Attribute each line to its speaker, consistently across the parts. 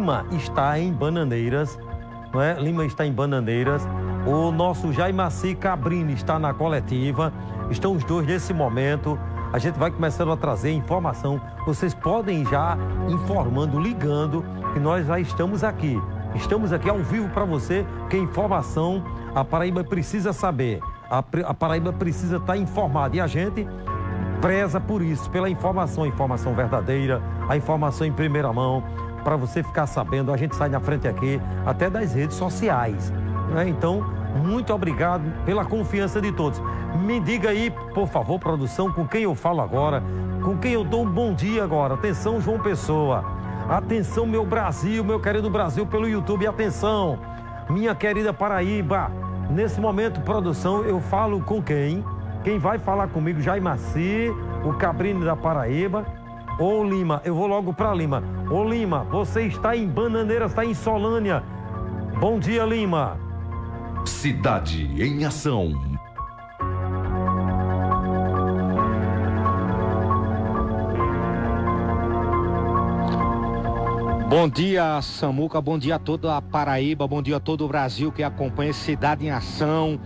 Speaker 1: Lima está em Bananeiras, não é? Lima está em Bananeiras. O nosso Jaimaci Cabrini está na coletiva. Estão os dois nesse momento. A gente vai começando a trazer informação. Vocês podem já informando, ligando, que nós já estamos aqui. Estamos aqui ao vivo para você, porque informação a Paraíba precisa saber. A Paraíba precisa estar informada. E a gente preza por isso, pela informação, informação verdadeira, a informação em primeira mão, para você ficar sabendo. A gente sai na frente aqui, até das redes sociais, né? Então, muito obrigado pela confiança de todos. Me diga aí, por favor, produção, com quem eu falo agora, com quem eu dou um bom dia agora. Atenção, João Pessoa. Atenção, meu Brasil, meu querido Brasil pelo YouTube. Atenção, minha querida Paraíba. Nesse momento, produção, eu falo com quem? Quem vai falar comigo? Jaimaci, o Cabrini da Paraíba. Ô Lima, eu vou logo para Lima. Ô Lima, você está em Bananeiras, está em Solânia. Bom dia, Lima.
Speaker 2: Cidade em Ação.
Speaker 3: Bom dia, Samuca, bom dia a toda a Paraíba, bom dia a todo o Brasil que acompanha Cidade em Ação,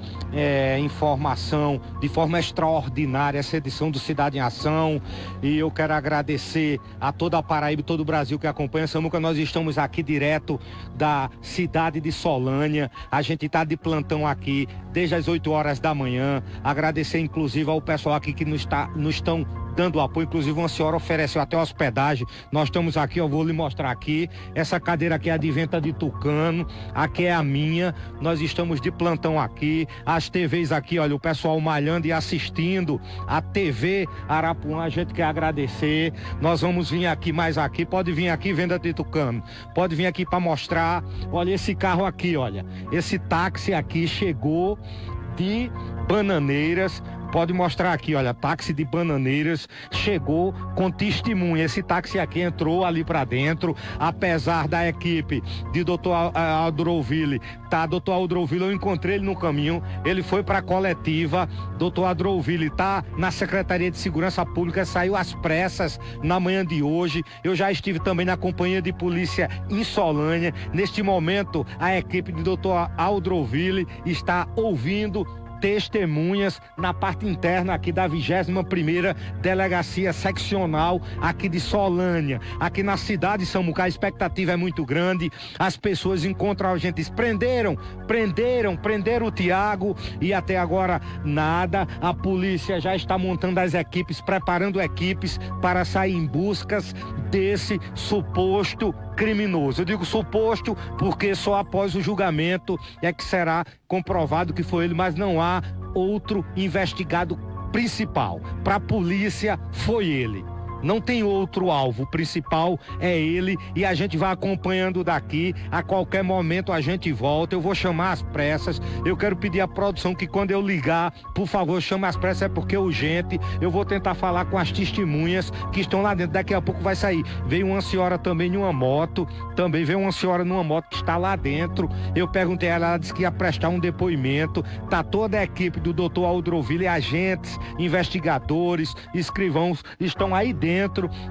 Speaker 3: informação de forma extraordinária, essa edição do Cidade em Ação. E eu quero agradecer a toda a Paraíba e todo o Brasil que acompanha. Samuca, nós estamos aqui direto da cidade de Solânia, a gente está de plantão aqui desde as 8 horas da manhã. Agradecer inclusive ao pessoal aqui que nos estão dando apoio, inclusive uma senhora ofereceu até hospedagem. Nós estamos aqui, eu vou lhe mostrar aqui, essa cadeira aqui é a de venta de Tucano, aqui é a minha, nós estamos de plantão aqui, as TVs aqui, olha, o pessoal malhando e assistindo, a TV Arapuã, a gente quer agradecer. Nós vamos vir aqui, mais aqui, pode vir aqui, venda de Tucano, pode vir aqui para mostrar, olha esse carro aqui, olha, esse táxi aqui chegou de Bananeiras. Pode mostrar aqui, olha, táxi de Bananeiras chegou com testemunha. Esse táxi aqui entrou ali para dentro, apesar da equipe de Dr. Aldroville, Dr. Aldroville, eu encontrei ele no caminho, ele foi para a coletiva. Dr. Aldroville tá na Secretaria de Segurança Pública, saiu às pressas na manhã de hoje. Eu já estive também na companhia de polícia em Solânia. Neste momento, a equipe de Dr. Aldroville está ouvindo testemunhas na parte interna aqui da 21ª Delegacia Seccional aqui de Solânia. Aqui na cidade de Samuca, a expectativa é muito grande, as pessoas encontram a gente, prenderam o Tiago e até agora nada. A polícia já está montando as equipes, preparando equipes para sair em buscas desse suposto criminoso. Eu digo suposto porque só após o julgamento é que será comprovado que foi ele, mas não há outro investigado principal. Para a polícia foi ele. Não tem outro alvo, o principal é ele e a gente vai acompanhando daqui. A qualquer momento a gente volta, eu vou chamar as pressas. Eu quero pedir à produção que quando eu ligar, por favor, chame as pressas, é porque é urgente. Eu vou tentar falar com as testemunhas que estão lá dentro, daqui a pouco vai sair. Veio uma senhora também em uma moto, também veio uma senhora numa moto que está lá dentro. Eu perguntei a ela disse que ia prestar um depoimento. Tá toda a equipe do Dr. Aldroville, agentes, investigadores, escrivãos, estão aí dentro.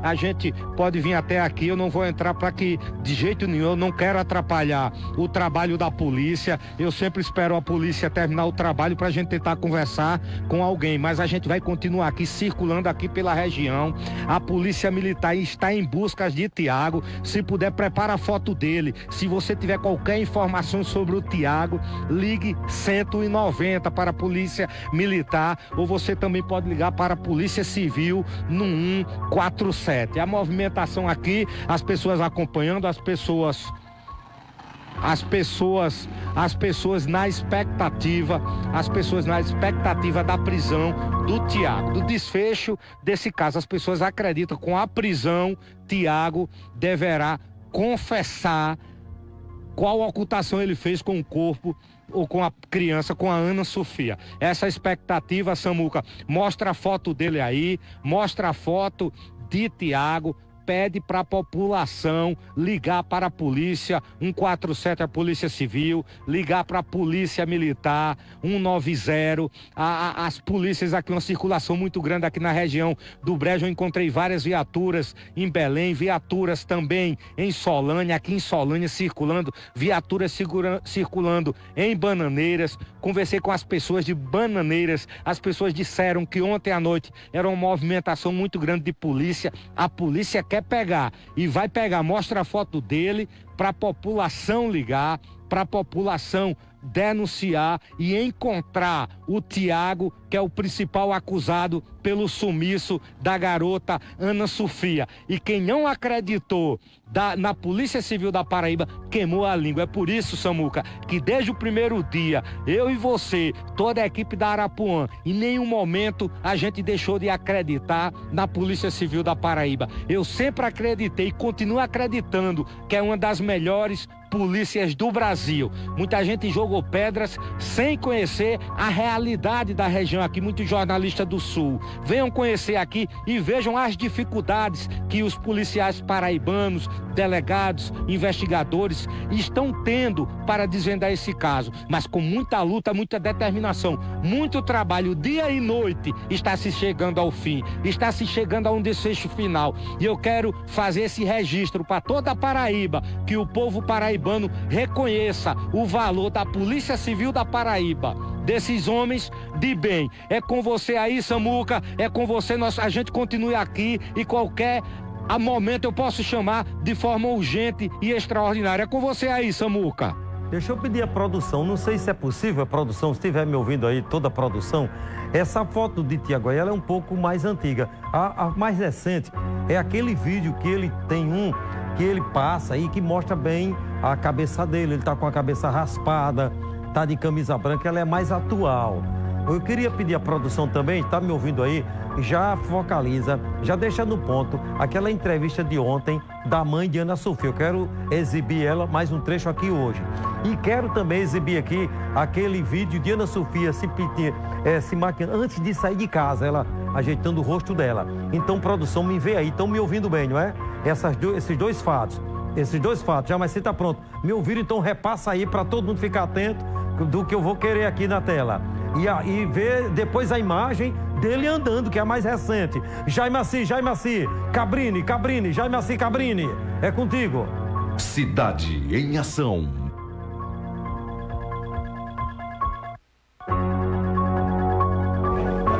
Speaker 3: A gente pode vir até aqui, eu não vou entrar para que de jeito nenhum, eu não quero atrapalhar o trabalho da polícia. Eu sempre espero a polícia terminar o trabalho para a gente tentar conversar com alguém, mas a gente vai continuar aqui circulando aqui pela região. A polícia militar está em busca de Tiago. Se puder, prepara a foto dele. Se você tiver qualquer informação sobre o Tiago, ligue 190 para a polícia militar, ou você também pode ligar para a polícia civil no 147. A movimentação aqui, as pessoas acompanhando, as pessoas na expectativa da prisão do Tiago, do desfecho desse caso. As pessoas acreditam que com a prisão, Tiago deverá confessar qual ocultação ele fez com o corpo ou com a criança, com a Ana Sofia. Essa expectativa, Samuca, mostra a foto dele aí, mostra a foto de Tiago, pede para a população ligar para a polícia, 147 a Polícia Civil, ligar para a Polícia Militar, 190, as polícias aqui, uma circulação muito grande aqui na região do Brejo. Eu encontrei várias viaturas em Belém, viaturas também em Solânia, aqui em Solânia circulando, viaturas circulando em Bananeiras. Conversei com as pessoas de Bananeiras, as pessoas disseram que ontem à noite era uma movimentação muito grande de polícia. A polícia quer pegar e vai pegar, mostra a foto dele para a população ligar, para a população denunciar e encontrar o Tiago, que é o principal acusado pelo sumiço da garota Ana Sofia. E quem não acreditou na Polícia Civil da Paraíba queimou a língua. É por isso, Samuca, que desde o primeiro dia, eu e você, toda a equipe da Arapuã, em nenhum momento a gente deixou de acreditar na Polícia Civil da Paraíba. Eu sempre acreditei e continuo acreditando que é uma das melhores polícias do Brasil. Muita gente jogou pedras sem conhecer a realidade da região aqui, muitos jornalistas do Sul. Venham conhecer aqui e vejam as dificuldades que os policiais paraibanos, delegados, investigadores estão tendo para desvendar esse caso. Mas com muita luta, muita determinação, muito trabalho, dia e noite, está se chegando ao fim, está se chegando a um desfecho final. E eu quero fazer esse registro para toda a Paraíba, que o povo paraibano reconheça o valor da Polícia Civil da Paraíba, desses homens de bem. É com você aí, Samuca, é com você, a gente continue aqui e qualquer momento eu posso chamar de forma urgente e extraordinária. É com você aí, Samuca.
Speaker 1: Deixa eu pedir a produção, não sei se é possível a produção, se estiver me ouvindo aí, toda a produção, essa foto de Tiago aí, ela é um pouco mais antiga. A mais recente é aquele vídeo que ele tem que ele passa aí, que mostra bem a cabeça dele, ele tá com a cabeça raspada, tá de camisa branca, ela é mais atual. Eu queria pedir a produção também, tá me ouvindo aí, já focaliza, já deixa no ponto aquela entrevista de ontem da mãe de Ana Sofia. Eu quero exibir ela, mais um trecho aqui hoje. E quero também exibir aqui aquele vídeo de Ana Sofia se maquiando antes de sair de casa, ela ajeitando o rosto dela. Então, produção, me vê aí, estão me ouvindo bem, não é? Esses dois fatos, já, mas você está pronto. Me ouviram, então repassa aí para todo mundo ficar atento do que eu vou querer aqui na tela. E ver depois a imagem dele andando, que é a mais recente. Jaime Assi, Cabrini, Jaime Assi, Cabrini, é contigo.
Speaker 2: Cidade em Ação.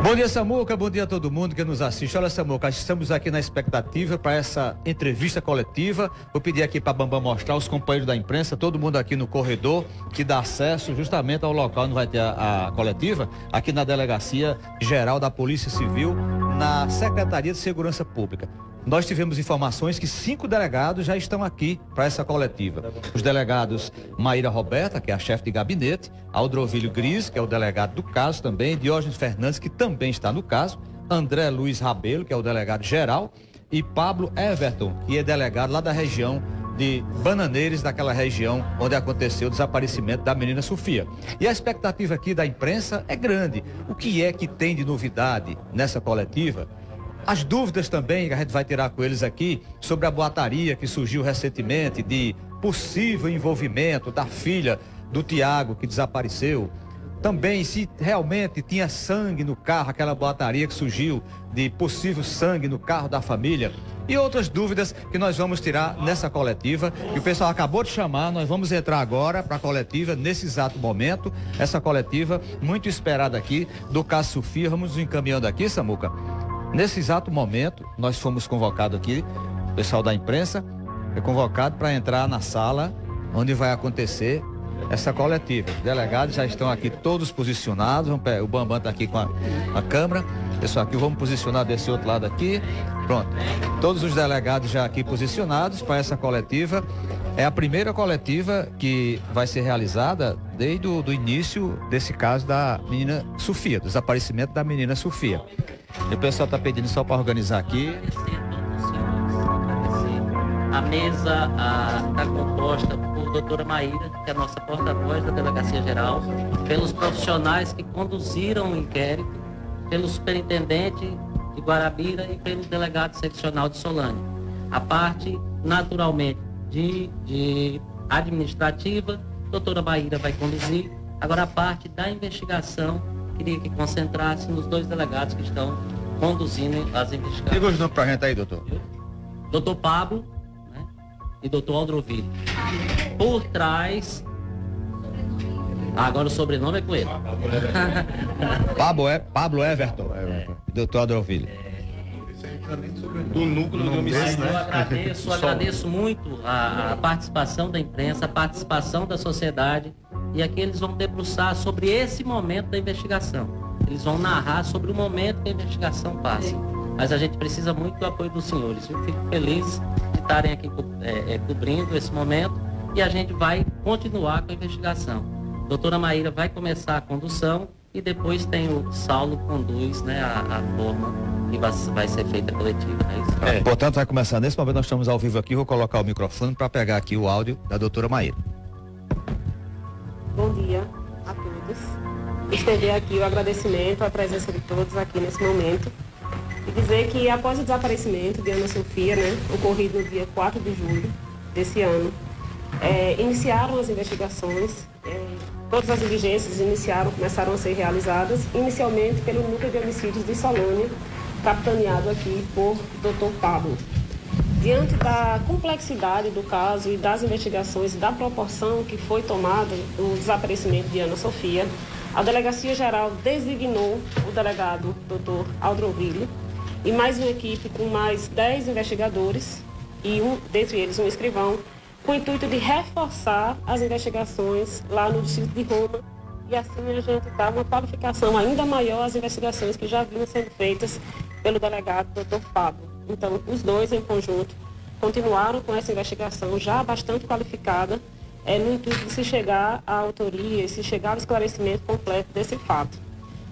Speaker 4: Bom dia, Samuca, bom dia a todo mundo que nos assiste. Olha, Samuca, estamos aqui na expectativa para essa entrevista coletiva. Vou pedir aqui para Bambam mostrar os companheiros da imprensa, todo mundo aqui no corredor, que dá acesso justamente ao local onde vai ter a coletiva, aqui na Delegacia Geral da Polícia Civil, na Secretaria de Segurança Pública. Nós tivemos informações que 5 delegados já estão aqui para essa coletiva. Os delegados Maíra Roberta, que é a chefe de gabinete, Aldrovílio Gris, que é o delegado do caso também, Diógenes Fernandes, que também está no caso, André Luiz Rabelo, que é o delegado geral, e Pablo Everton, que é delegado lá da região de Bananeiras, daquela região onde aconteceu o desaparecimento da menina Sofia. E a expectativa aqui da imprensa é grande. O que é que tem de novidade nessa coletiva? As dúvidas também que a gente vai tirar com eles aqui sobre a boataria que surgiu recentemente de possível envolvimento da filha do Tiago que desapareceu. Também se realmente tinha sangue no carro, aquela boataria que surgiu de possível sangue no carro da família. E outras dúvidas que nós vamos tirar nessa coletiva, que o pessoal acabou de chamar. Nós vamos entrar agora para a coletiva, nesse exato momento, essa coletiva muito esperada aqui do caso Sofia. Vamos nos encaminhando aqui, Samuca. Nesse exato momento, nós fomos convocados aqui, o pessoal da imprensa é convocado para entrar na sala onde vai acontecer essa coletiva. Os delegados já estão aqui todos posicionados, o Bambam está aqui com a câmera, pessoal aqui, vamos posicionar desse outro lado aqui, pronto. Todos os delegados já aqui posicionados para essa coletiva. É a primeira coletiva que vai ser realizada desde o início desse caso da menina Sofia, do desaparecimento da menina Sofia. E o pessoal está pedindo só para organizar aqui.
Speaker 5: A mesa está composta por doutora Maíra, que é a nossa porta-voz da Delegacia Geral, pelos profissionais que conduziram o inquérito, pelo superintendente de Guarabira e pelo delegado seccional de Solânia. A parte, naturalmente, de administrativa, a doutora Maíra vai conduzir. Agora, a parte da investigação, queria que concentrasse nos dois delegados que estão conduzindo as investigações.
Speaker 4: Diga os nomes pra gente aí, doutor.
Speaker 5: Doutor Pablo, né, e doutor Aldroville. Por trás... Agora o sobrenome é com ele.
Speaker 4: Pablo Everton. Doutor Aldroville.
Speaker 6: Do núcleo de homicídio,
Speaker 5: Eu agradeço muito a participação da imprensa, a participação da sociedade, e aqui eles vão debruçar sobre esse momento da investigação. Eles vão narrar sobre o momento que a investigação passa. Mas a gente precisa muito do apoio dos senhores. Eu fico feliz de estarem aqui cobrindo esse momento, e a gente vai continuar com a investigação. A doutora Maíra vai começar a condução e depois tem o Saulo conduz, né, a forma que vai ser feita a coletiva. Né?
Speaker 4: Portanto, vai começar nesse momento, nós estamos ao vivo aqui, vou colocar o microfone para pegar aqui o áudio da doutora Maíra.
Speaker 7: Bom dia a todos. Estender aqui o agradecimento à presença de todos aqui nesse momento e dizer que após o desaparecimento de Ana Sofia, né, ocorrido no dia 4 de julho desse ano, iniciaram as investigações, todas as diligências começaram a ser realizadas, inicialmente pelo Núcleo de Homicídios de Solânia, capitaneado aqui por Dr. Pablo. Diante da complexidade do caso e das investigações, da proporção que foi tomada do desaparecimento de Ana Sofia, a Delegacia Geral designou o delegado Dr. Aldroville e mais uma equipe com mais 10 investigadores e dentre eles um escrivão, com o intuito de reforçar as investigações lá no Distrito de Roma e assim a gente dá uma qualificação ainda maior às investigações que já vinham sendo feitas pelo delegado Dr. Pablo. Então, os dois em conjunto continuaram com essa investigação já bastante qualificada, no intuito de se chegar à autoria e se chegar ao esclarecimento completo desse fato.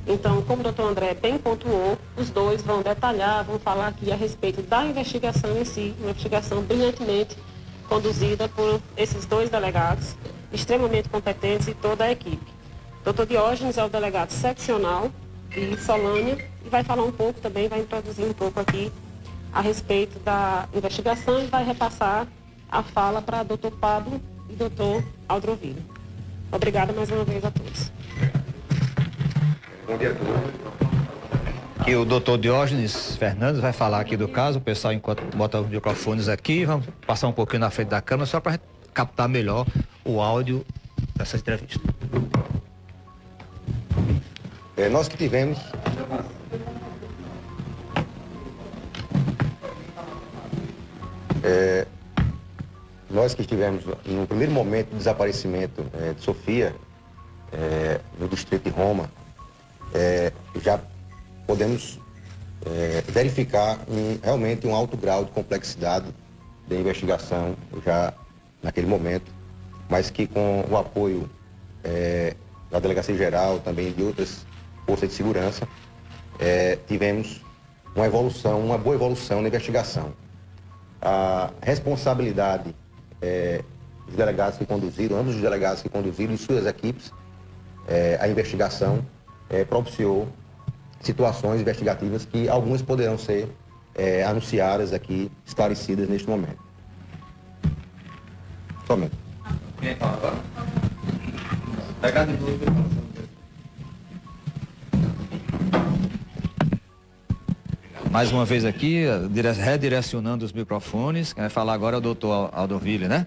Speaker 7: Então, como o doutor André bem pontuou, os dois vão detalhar, vão falar aqui a respeito da investigação em si, uma investigação brilhantemente conduzida por esses dois delegados, extremamente competentes e toda a equipe. Dr. Diógenes é o delegado seccional de Solânia e vai falar um pouco também, vai introduzir um pouco aqui a respeito da investigação e vai repassar a fala para Dr. Pablo e Dr. Aldroville. Obrigada mais uma vez a todos.
Speaker 6: Bom dia a todos.
Speaker 4: E o doutor Diógenes Fernandes vai falar aqui do caso, o pessoal enquanto bota os microfones aqui, vamos passar um pouquinho na frente da câmera só para captar melhor o áudio dessa entrevista.
Speaker 6: Nós que tivemos nós que estivemos no primeiro momento do desaparecimento de Sofia, no distrito de Roma, já podemos verificar realmente um alto grau de complexidade da investigação já naquele momento, mas que com o apoio da Delegacia Geral, também de outras forças de segurança, tivemos uma boa evolução na investigação. A responsabilidade dos delegados que conduziram, ambos os delegados que conduziram e suas equipes, a investigação propiciou situações investigativas que algumas poderão ser anunciadas aqui, esclarecidas neste momento. Somente.
Speaker 8: Quem fala agora? Delegado de dúvida.
Speaker 4: Mais uma vez aqui, redirecionando os microfones, quem vai falar agora é o doutor Aldroville, né?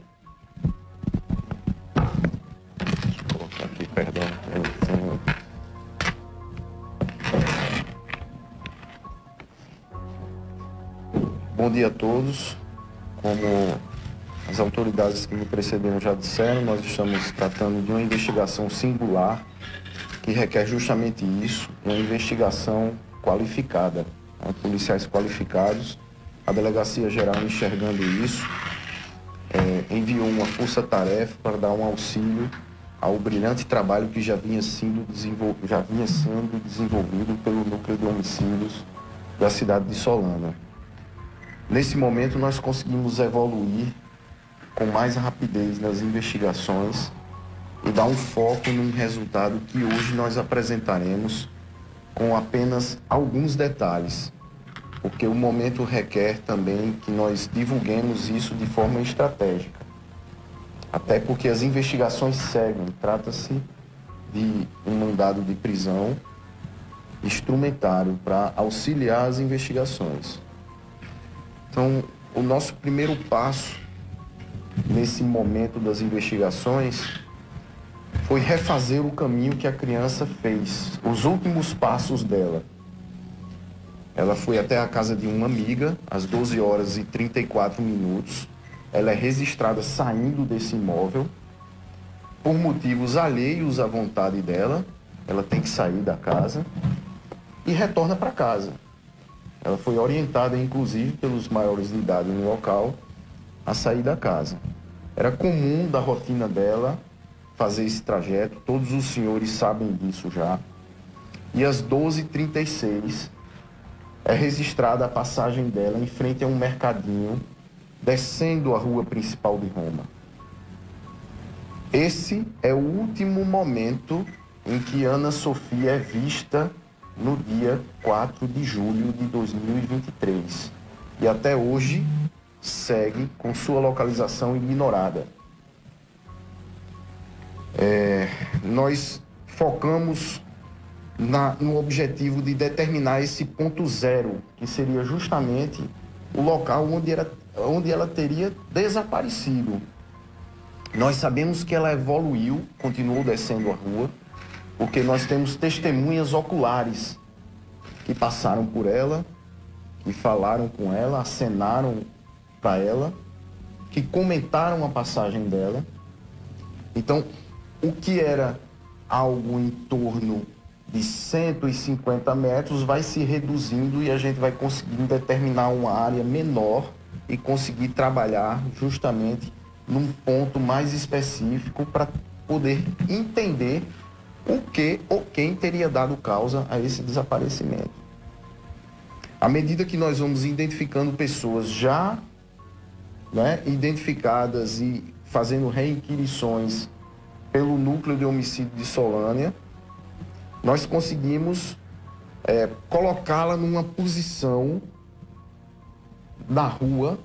Speaker 6: Deixa eu colocar aqui, perdão. Bom dia a todos. Como as autoridades que me precederam já disseram, nós estamos tratando de uma investigação singular que requer justamente isso, uma investigação qualificada, policiais qualificados. A Delegacia Geral, enxergando isso, enviou uma força-tarefa para dar um auxílio ao brilhante trabalho que já vinha sendo desenvolvido pelo Núcleo de Homicídios da cidade de Solânia. Nesse momento, nós conseguimos evoluir com mais rapidez nas investigações e dar um foco num resultado que hoje nós apresentaremos com apenas alguns detalhes,
Speaker 9: porque o momento requer também que nós divulguemos isso de forma estratégica. Até porque as investigações seguem, trata-se de um mandado de prisão instrumentário para auxiliar as investigações. Então, o nosso primeiro passo nesse momento das investigações foi refazer o caminho que a criança fez, os últimos passos dela. Ela foi até a casa de uma amiga, às 12 horas e 34 minutos. Ela é registrada saindo desse imóvel. Por motivos alheios à vontade dela, ela tem que sair da casa e retorna para casa. Ela foi orientada, inclusive, pelos maiores de idade no local, a sair da casa. Era comum da rotina dela fazer esse trajeto, todos os senhores sabem disso já. E às 12h36 é registrada a passagem dela em frente a um mercadinho, descendo a rua principal de Roma. Esse é o último momento em que Ana Sofia é vista no dia 4 de julho de 2023. E até hoje segue com sua localização ignorada. Nós focamos no objetivo de determinar esse ponto zero, que seria justamente o local onde ela teria desaparecido. Nós sabemos que ela evoluiu, continuou descendo a rua, porque nós temos testemunhas oculares que passaram por ela, que falaram com ela, acenaram para ela, que comentaram a passagem dela. Então, o que era algo em torno de 150 metros vai se reduzindo e a gente vai conseguir determinar uma área menor e conseguir trabalhar justamente num ponto mais específico para poder entender o que ou quem teria dado causa a esse desaparecimento. À medida que nós vamos identificando pessoas já identificadas e fazendo reinquirições pelo núcleo de homicídio de Solânia, nós conseguimos colocá-la numa posição na rua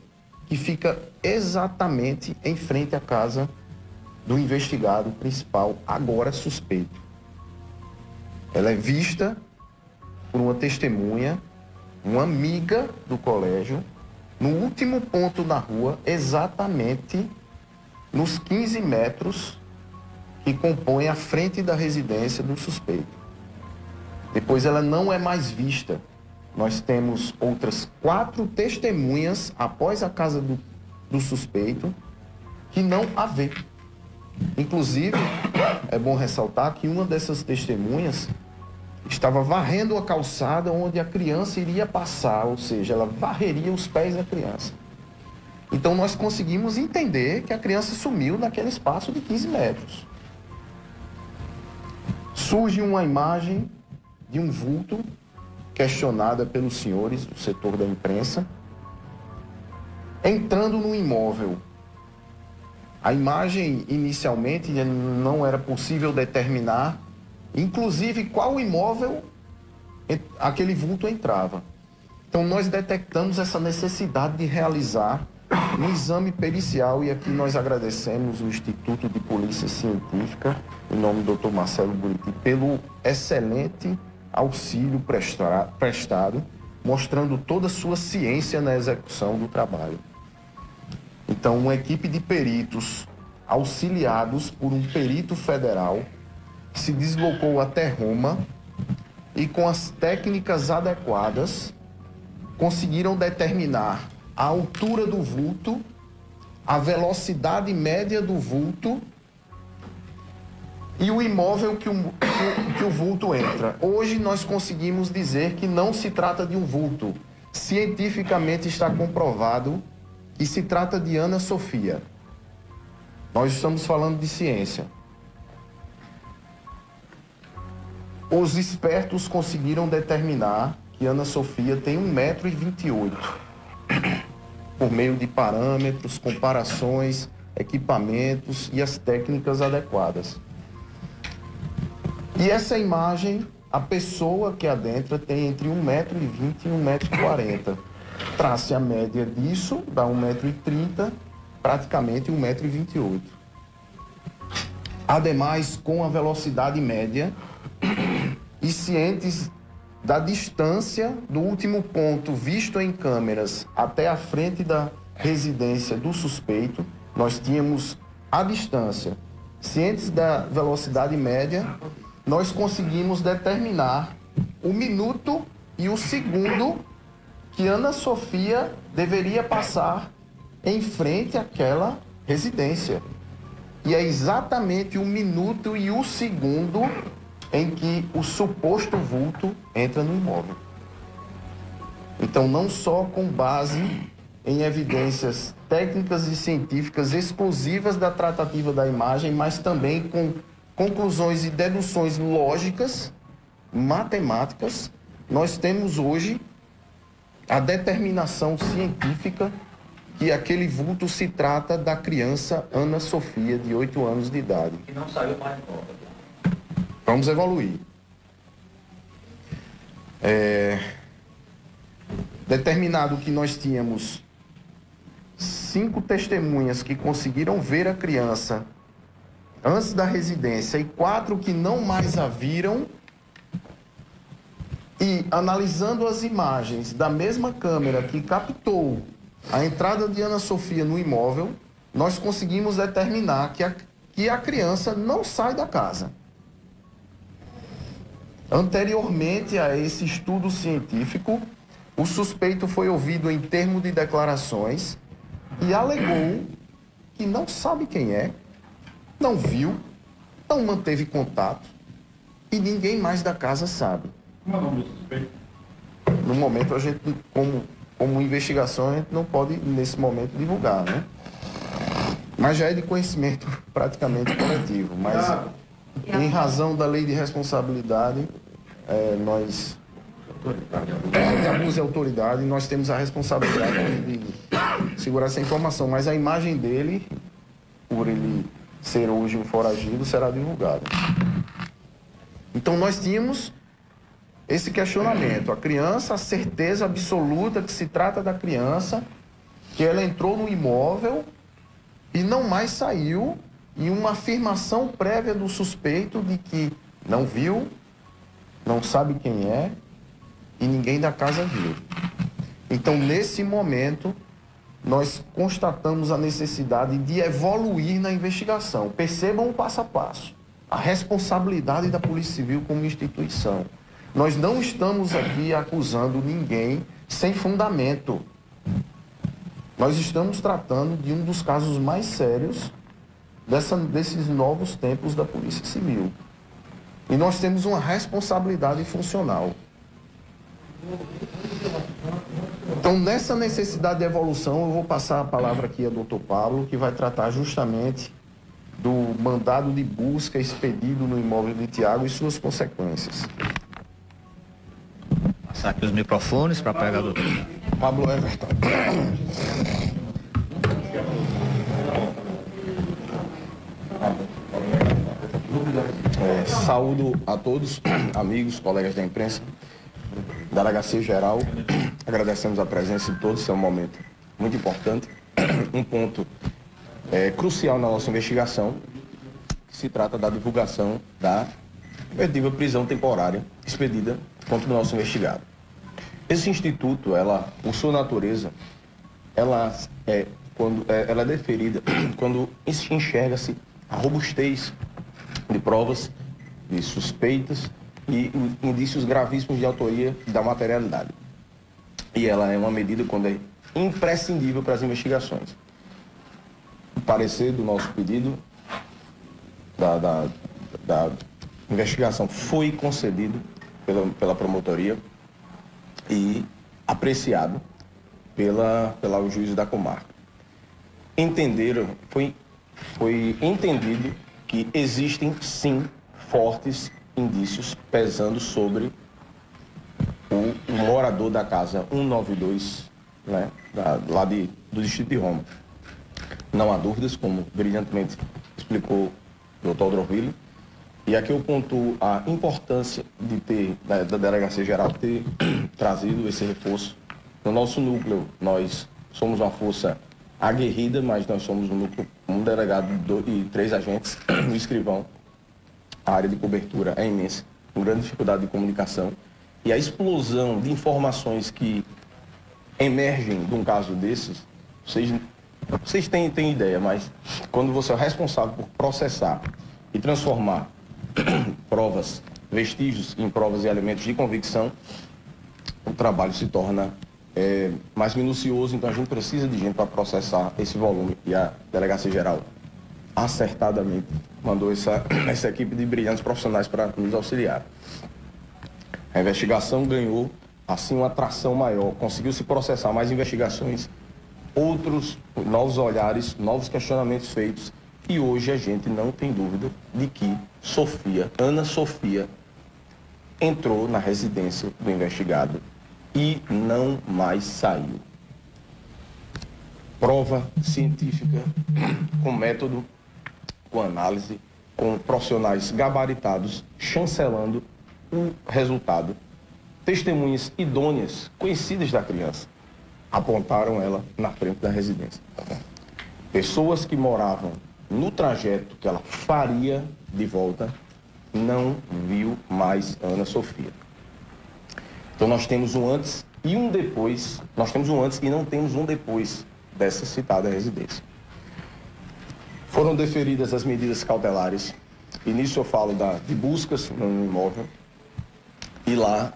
Speaker 9: que fica exatamente em frente à casa do investigado principal, agora suspeito. Ela é vista por uma testemunha, uma amiga do colégio, no último ponto da rua, exatamente nos 15 metros que compõem a frente da residência do suspeito. Depois ela não é mais vista. Nós temos outras 4 testemunhas após a casa do suspeito que não a vê. Inclusive, é bom ressaltar que uma dessas testemunhas estava varrendo a calçada onde a criança iria passar, ou seja, ela varreria os pés da criança. Então nós conseguimos entender que a criança sumiu naquele espaço de 15 metros. Surge uma imagem de um vulto questionada pelos senhores do setor da imprensa, entrando no imóvel. A imagem, inicialmente, não era possível determinar, inclusive, qual imóvel aquele vulto entrava. Então, nós detectamos essa necessidade de realizar um exame pericial, e aqui nós agradecemos o Instituto de Polícia Científica, em nome do Dr. Marcelo Buriti, pelo excelente auxílio prestado, mostrando toda a sua ciência na execução do trabalho. Então, uma equipe de peritos auxiliados por um perito federal se deslocou até Roma e, com as técnicas adequadas, conseguiram determinar a altura do vulto, a velocidade média do vulto e o imóvel que o vulto entra. Hoje nós conseguimos dizer que não se trata de um vulto. Cientificamente está comprovado que se trata de Ana Sofia. Nós estamos falando de ciência. Os espertos conseguiram determinar que Ana Sofia tem 1,28 m, por meio de parâmetros, comparações, equipamentos e as técnicas adequadas. E essa imagem a pessoa que adentra tem entre 1,20 m e 1,40 m. Trace a média disso, dá 1,30 m, praticamente 1,28 m. Ademais, com a velocidade média e cientes da distância do último ponto visto em câmeras até a frente da residência do suspeito, nós tínhamos a distância. Cientes da velocidade média, nós conseguimos determinar o minuto e o segundo que Ana Sofia deveria passar em frente àquela residência. E é exatamente o minuto e o segundo em que o suposto vulto entra no imóvel. Então, não só com base em evidências técnicas e científicas exclusivas da tratativa da imagem, mas também com conclusões e deduções lógicas, matemáticas, nós temos hoje a determinação científica que aquele vulto se trata da criança Ana Sofia, de 8 anos de idade.
Speaker 8: Que não saiu mais nova.
Speaker 9: Vamos evoluir. Determinado que nós tínhamos 5 testemunhas que conseguiram ver a criança antes da residência e 4 que não mais a viram, e analisando as imagens da mesma câmera que captou a entrada de Ana Sofia no imóvel, nós conseguimos determinar que a criança não sai da casa. Anteriormente a esse estudo científico, o suspeito foi ouvido em termo de declarações e alegou que não sabe quem é, não viu, não manteve contato e ninguém mais da casa sabe.
Speaker 8: Como é o nome do suspeito?
Speaker 9: No momento, a gente, como investigação, a gente não pode, nesse momento, divulgar, né? Mas já é de conhecimento praticamente coletivo. Mas, em razão da lei de responsabilidade, nós... de abuso de autoridade, nós temos a responsabilidade de segurar essa informação. Mas a imagem dele, por ele ser hoje um foragido, será divulgada. Então, nós tínhamos esse questionamento. A criança, a certeza absoluta que se trata da criança, que ela entrou no imóvel e não mais saiu, e uma afirmação prévia do suspeito de que não viu, não sabe quem é e ninguém da casa viu. Então, nesse momento, nós constatamos a necessidade de evoluir na investigação. Percebam o passo a passo. A responsabilidade da Polícia Civil como instituição. Nós não estamos aqui acusando ninguém sem fundamento. Nós estamos tratando de um dos casos mais sérios desses novos tempos da Polícia Civil. E nós temos uma responsabilidade funcional. Então, nessa necessidade de evolução, eu vou passar a palavra aqui ao doutor Pablo, que vai tratar justamente do mandado de busca expedido no imóvel de Tiago e suas consequências.
Speaker 4: Passar aqui os microfones para pegar do
Speaker 9: Pablo Everton. Saúdo a todos, amigos, colegas da imprensa, da Delegacia Geral. Agradecemos a presença de todos, esse é um momento muito importante, um ponto crucial na nossa investigação, que se trata da divulgação da efetiva prisão temporária expedida contra o nosso investigado. Esse instituto, por sua natureza, ela é deferida quando enxerga-se a robustez de provas, de suspeitas e indícios gravíssimos de autoria da materialidade. E ela é uma medida quando é imprescindível para as investigações. O parecer do nosso pedido da investigação foi concedido pela promotoria e apreciado pelo juiz da comarca. Foi entendido que existem, sim, fortes indícios pesando sobre o morador da casa 192, né, do distrito de Roma. Não há dúvidas, como brilhantemente explicou o Dr. Aldroville, E aqui eu pontuo a importância de ter, da Delegacia Geral ter trazido esse reforço. No nosso núcleo, nós somos uma força aguerrida, mas nós somos um núcleo, um delegado e 3 agentes, um escrivão. A área de cobertura é imensa, com grande dificuldade de comunicação. E a explosão de informações que emergem de um caso desses, vocês têm ideia, mas quando você é responsável por processar e transformar provas, vestígios em provas e elementos de convicção, o trabalho se torna mais minucioso, então a gente precisa de gente para processar esse volume. E a Delegacia Geral acertadamente mandou essa equipe de brilhantes profissionais para nos auxiliar. A investigação ganhou, assim, uma atração maior, conseguiu se processar mais investigações, outros novos olhares, novos questionamentos feitos, e hoje a gente não tem dúvida de que Ana Sofia, entrou na residência do investigado e não mais saiu. Prova científica, com método, com análise, com profissionais gabaritados, chancelando o resultado. Testemunhas idôneas, conhecidas da criança, apontaram ela na frente da residência. Pessoas que moravam no trajeto que ela faria de volta, não viu mais Ana Sofia. Então nós temos um antes e um depois, nós temos um antes e não temos um depois dessa citada residência. Foram deferidas as medidas cautelares, e nisso eu falo de buscas no imóvel, e lá,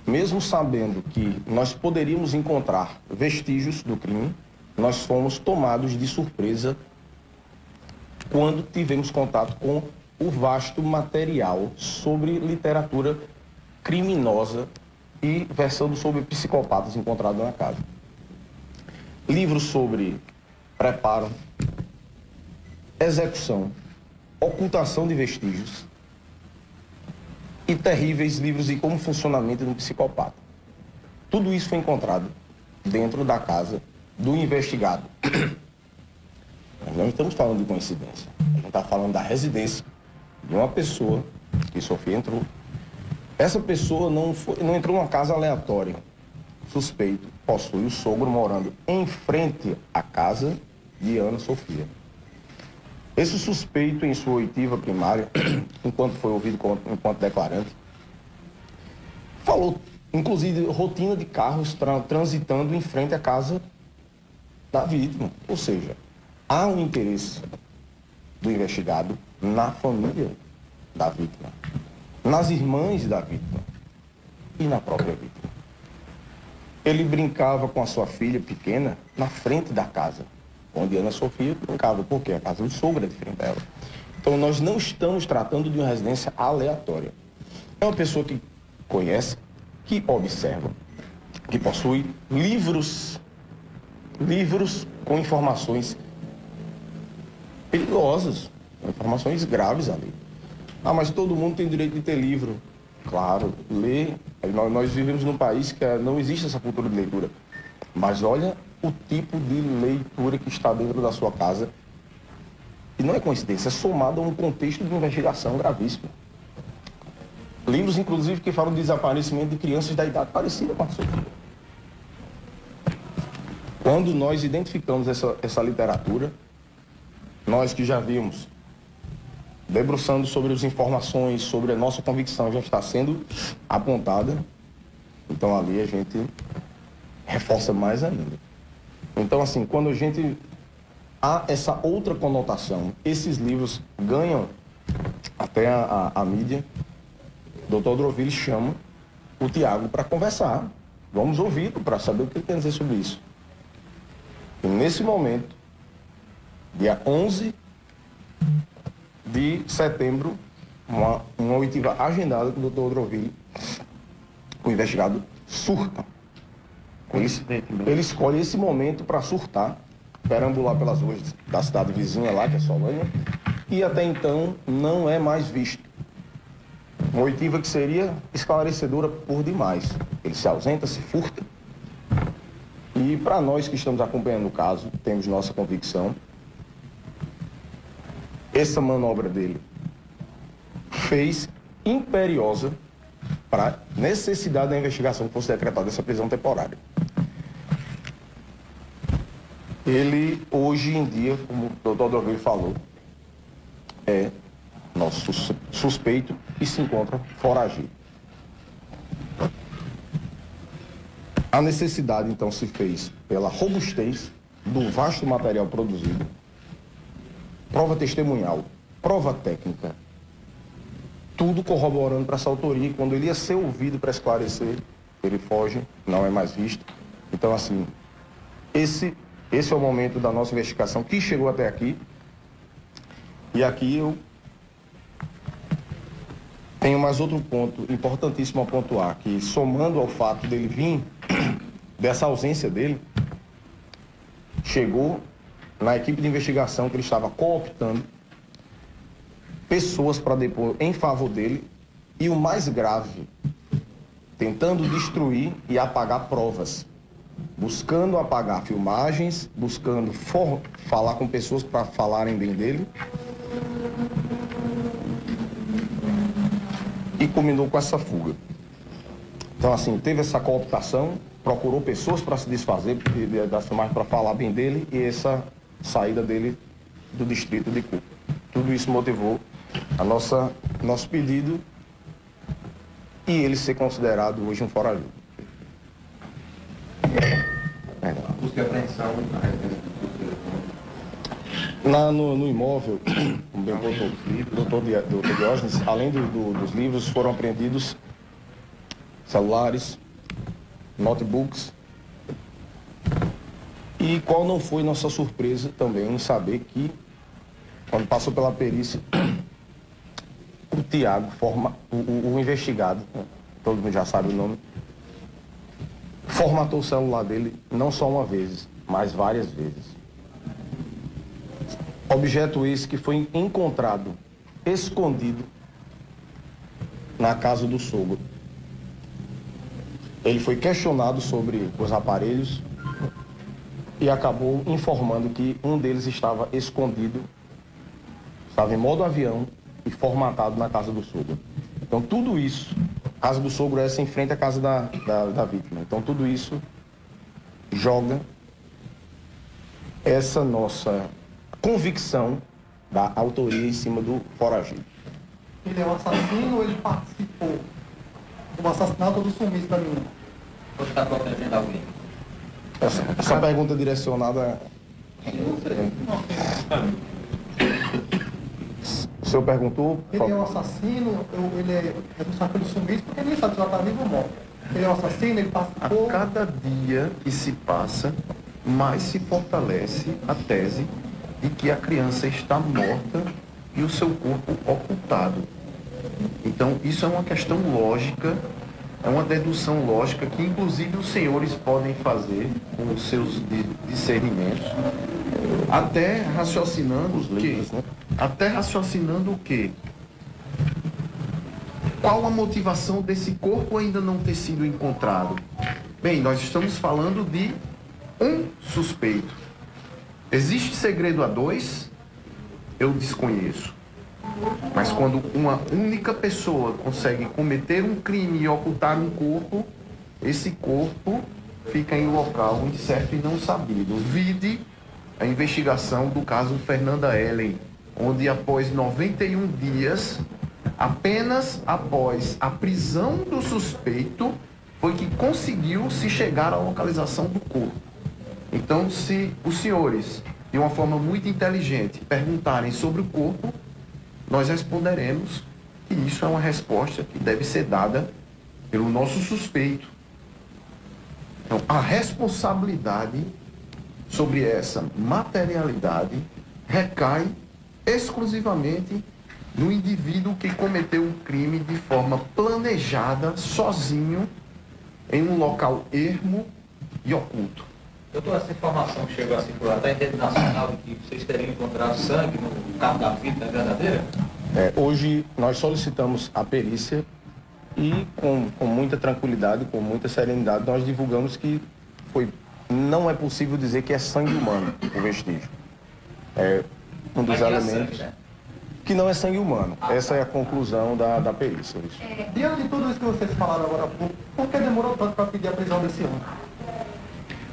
Speaker 9: mesmo sabendo que nós poderíamos encontrar vestígios do crime, nós fomos tomados de surpresa quando tivemos contato com o vasto material sobre literatura criminosa e versando sobre psicopatas encontrados na casa. Livros sobre preparo, execução, ocultação de vestígios e terríveis livros de como funcionamento de um psicopata. Tudo isso foi encontrado dentro da casa do investigado. Nós não estamos falando de coincidência. A gente está falando da residência de uma pessoa que Sofia entrou. Essa pessoa não entrou numa casa aleatória. Suspeito possui o sogro morando em frente à casa de Ana Sofia. Esse suspeito, em sua oitiva primária, enquanto foi ouvido enquanto declarante, falou, inclusive, rotina de carros transitando em frente à casa da vítima. Ou seja, há um interesse do investigado na família da vítima, nas irmãs da vítima e na própria vítima. Ele brincava com a sua filha pequena na frente da casa onde Ana Sofia brincava, porque a casa do sogro é diferente dela. Então nós não estamos tratando de uma residência aleatória. É uma pessoa que conhece, que observa, que possui livros com informações perigosas, informações graves ali. Ah, mas todo mundo tem direito de ter livro. Claro, ler. Nós vivemos num país que não existe essa cultura de leitura. Mas olha o tipo de leitura que está dentro da sua casa. E não é coincidência, é somado a um contexto de investigação gravíssimo. Livros, inclusive, que falam de desaparecimento de crianças da idade parecida com a sua. Quando nós identificamos essa literatura, nós que já vimos, debruçando sobre as informações, sobre a nossa convicção já está sendo apontada, então ali a gente reforça mais ainda. Então, assim, quando a gente há essa outra conotação, esses livros ganham até a mídia, o Dr. Odroville chama o Tiago para conversar. Vamos ouvi-lo para saber o que ele tem a dizer sobre isso. E nesse momento, dia 11 de setembro, uma oitiva agendada com o Dr. Odroville, o investigado surta. Ele escolhe esse momento para surtar, perambular pelas ruas da cidade vizinha lá, que é Solânia, e até então não é mais visto. Uma oitiva que seria esclarecedora por demais. Ele se ausenta, se furta. E para nós que estamos acompanhando o caso, temos nossa convicção, essa manobra dele fez imperiosa para necessidade da investigação que fosse decretada essa prisão temporária. Ele, hoje em dia, como o doutor Dorville falou, é nosso suspeito e se encontra foragido. A necessidade, então, se fez pela robustez do vasto material produzido, prova testemunhal, prova técnica, tudo corroborando para essa autoria. E quando ele ia ser ouvido para esclarecer, ele foge, não é mais visto. Então, assim, esse é o momento da nossa investigação que chegou até aqui. E aqui eu tenho mais outro ponto importantíssimo a pontuar, que somando ao fato dele vir, dessa ausência dele, chegou na equipe de investigação que ele estava cooptando pessoas para depor em favor dele e, o mais grave, tentando destruir e apagar provas, buscando apagar filmagens, buscando falar com pessoas para falarem bem dele. E culminou com essa fuga. Então, assim, teve essa cooptação, procurou pessoas para se desfazer das filmagens para falar bem dele e essa saída dele do distrito de Cuba. Tudo isso motivou nosso pedido e ele ser considerado hoje um foragido.
Speaker 8: Busca e apreensão na residência
Speaker 9: no imóvel, como bem contou o doutor Diógenes, além dos livros, foram apreendidos celulares, notebooks. E qual não foi nossa surpresa também em saber que, quando passou pela perícia, o Tiago, o investigado, todo mundo já sabe o nome, formatou o celular dele não só uma vez, mas várias vezes. Objeto esse que foi encontrado escondido na casa do sogro. Ele foi questionado sobre os aparelhos e acabou informando que um deles estava escondido, estava em modo avião e formatado na casa do sogro. Então tudo isso, a casa do sogro é essa em frente à casa da vítima. Então tudo isso joga essa nossa convicção da autoria em cima do foragido.
Speaker 10: Ele é o assassino ou ele participou do assassinato ou do sumiço da menina?
Speaker 8: Ou está protegendo alguém?
Speaker 9: Essa pergunta é direcionada... O senhor perguntou...
Speaker 10: Ele é um assassino, ele é responsável pelo sumiço, porque ninguém sabe se ela está viva ou morta. Ele é um assassino, ele participou...
Speaker 11: A cada dia que se passa, mais se fortalece a tese de que a criança está morta e o seu corpo ocultado. Então, isso é uma questão lógica, é uma dedução lógica que, inclusive, os senhores podem fazer com os seus discernimentos, até raciocinando os livros, né? Até raciocinando o quê? Qual a motivação desse corpo ainda não ter sido encontrado? Bem, nós estamos falando de um suspeito. Existe segredo a dois? Eu desconheço. Mas quando uma única pessoa consegue cometer um crime e ocultar um corpo, esse corpo fica em local incerto e não sabido. Vide a investigação do caso Fernanda Ellen, onde após 91 dias, apenas após a prisão do suspeito, foi que conseguiu se chegar à localização do corpo. Então, se os senhores, de uma forma muito inteligente, perguntarem sobre o corpo, nós responderemos que isso é uma resposta que deve ser dada pelo nosso suspeito. Então, a responsabilidade sobre essa materialidade recai exclusivamente no indivíduo que cometeu o crime de forma planejada, sozinho, em um local ermo e oculto.
Speaker 8: Doutor, essa informação que chegou a circular está em rede nacional de que vocês teriam encontrado sangue no carro da vítima, é verdadeira?
Speaker 9: Hoje nós solicitamos a perícia e com muita tranquilidade, com muita serenidade, nós divulgamos que não é possível dizer que é sangue humano o vestígio. Um dos elementos...
Speaker 12: que não é sangue humano. Essa é a conclusão da perícia.
Speaker 10: Diante de tudo isso que vocês falaram agora há pouco, por que demorou tanto para pedir a prisão desse homem?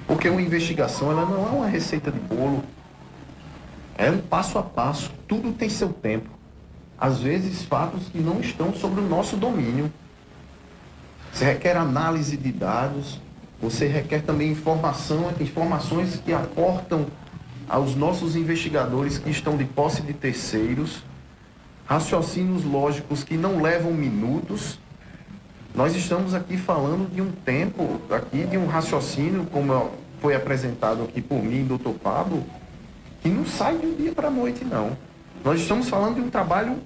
Speaker 11: Porque uma investigação, ela não é uma receita de bolo. É um passo a passo. Tudo tem seu tempo. Às vezes, fatos que não estão sobre o nosso domínio. Você requer análise de dados, você requer também informações que aportam aos nossos investigadores que estão de posse de terceiros, raciocínios lógicos que não levam minutos. Nós estamos aqui falando de um tempo, aqui de um raciocínio, como foi apresentado aqui por mim, doutor Pablo, que não sai de um dia para a noite, não. Nós estamos falando de um trabalho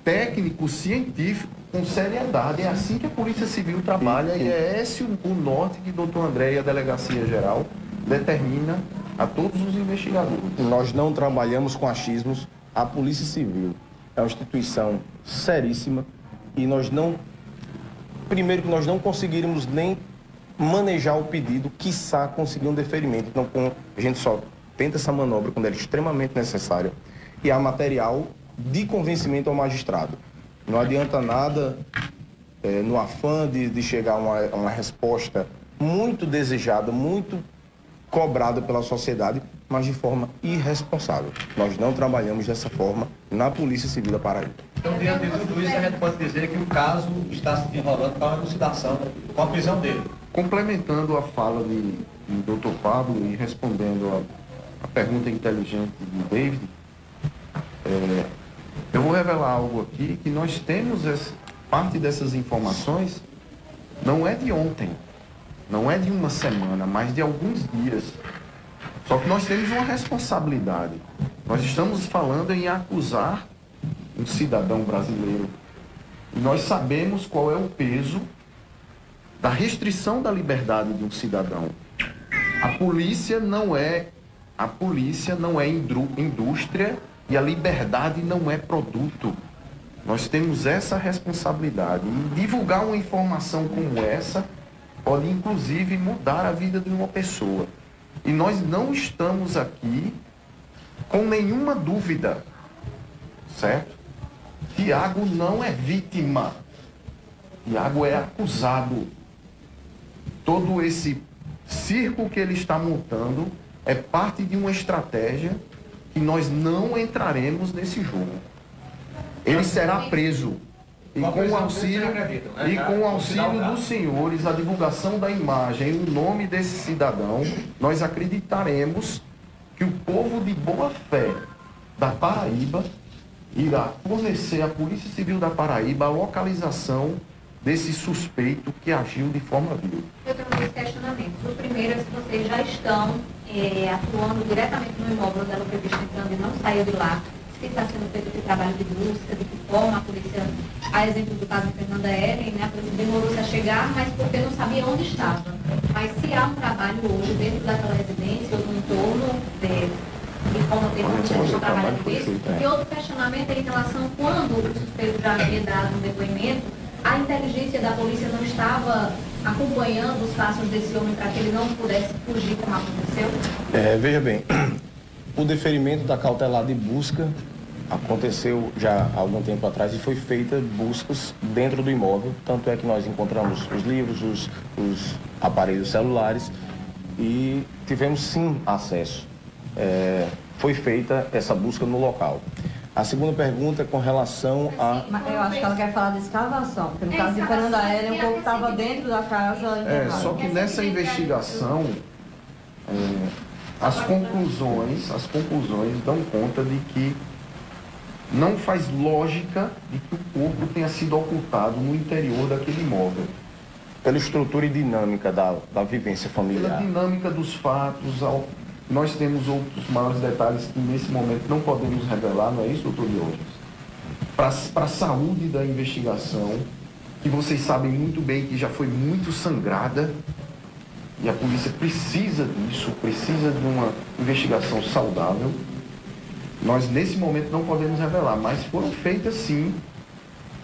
Speaker 11: técnico, científico, com seriedade. É assim que a Polícia Civil trabalha e é esse o norte que o doutor André e a Delegacia Geral determina a todos os investigadores.
Speaker 12: Nós não trabalhamos com achismos. A Polícia Civil é uma instituição seríssima e nós não... Primeiro que nós não conseguiríamos nem manejar o pedido, quiçá conseguir um deferimento. Então, a gente só tenta essa manobra quando ela é extremamente necessária e há material de convencimento ao magistrado. Não adianta nada, no afã de chegar a uma resposta muito desejada, muito cobrada pela sociedade, mas de forma irresponsável. Nós não trabalhamos dessa forma na Polícia Civil da Paraíba.
Speaker 8: Então, diante de tudo isso, a gente pode dizer que o caso está se desenrolando para uma elucidação com a prisão dele.
Speaker 11: Complementando a fala de Dr. Pablo e respondendo a pergunta inteligente de David, eu vou revelar algo aqui, que nós temos parte dessas informações, não é de ontem, não é de uma semana, mas de alguns dias. Só que nós temos uma responsabilidade. Nós estamos falando em acusar um cidadão brasileiro. E nós sabemos qual é o peso da restrição da liberdade de um cidadão. A polícia não é indústria e a liberdade não é produto. Nós temos essa responsabilidade. E divulgar uma informação como essa pode, inclusive, mudar a vida de uma pessoa. E nós não estamos aqui com nenhuma dúvida, certo? Tiago não é vítima. Tiago é acusado. Todo esse circo que ele está montando é parte de uma estratégia que nós não entraremos nesse jogo. Ele será preso. E com o auxílio dos senhores, a divulgação da imagem e o nome desse cidadão, nós acreditaremos que o povo de boa fé da Paraíba irá fornecer à Polícia Civil da Paraíba a localização desse suspeito que agiu de forma vil.
Speaker 13: Eu tenho dois questionamentos. O primeiro é se vocês já estão atuando diretamente no imóvel onde ela foi vista entrando e não saiu de lá. Se está sendo feito esse trabalho de busca, de que forma a polícia, a exemplo do caso de Fernanda Ellen, né, a polícia demorou-se a chegar, mas porque não sabia onde estava. Mas se há um trabalho hoje dentro daquela residência ou no entorno de forma que vocês estão trabalhando nisso. E outro questionamento é em relação a quando o suspeito já havia dado um depoimento, a inteligência da polícia não estava acompanhando os passos desse homem para que ele não pudesse fugir como aconteceu?
Speaker 12: Veja bem, o deferimento da cautelar de busca aconteceu já há algum tempo atrás e foi feita buscas dentro do imóvel, tanto é que nós encontramos os livros, os aparelhos celulares e tivemos sim acesso. Foi feita essa busca no local. A segunda pergunta é com relação a...
Speaker 14: Eu acho que ela quer falar de escavação, porque no caso de Fernanda Ellen, o corpo estava dentro da casa.
Speaker 11: Só que nessa investigação, as conclusões dão conta de que não faz lógica de que o corpo tenha sido ocultado no interior daquele imóvel.
Speaker 12: Pela estrutura e dinâmica da vivência familiar.
Speaker 11: Pela dinâmica dos fatos, nós temos outros maiores detalhes que nesse momento não podemos revelar, não é isso, doutor Diógenes? Para a saúde da investigação, que vocês sabem muito bem que já foi muito sangrada, e a polícia precisa disso, precisa de uma investigação saudável. Nós, nesse momento, não podemos revelar, mas foram feitas, sim,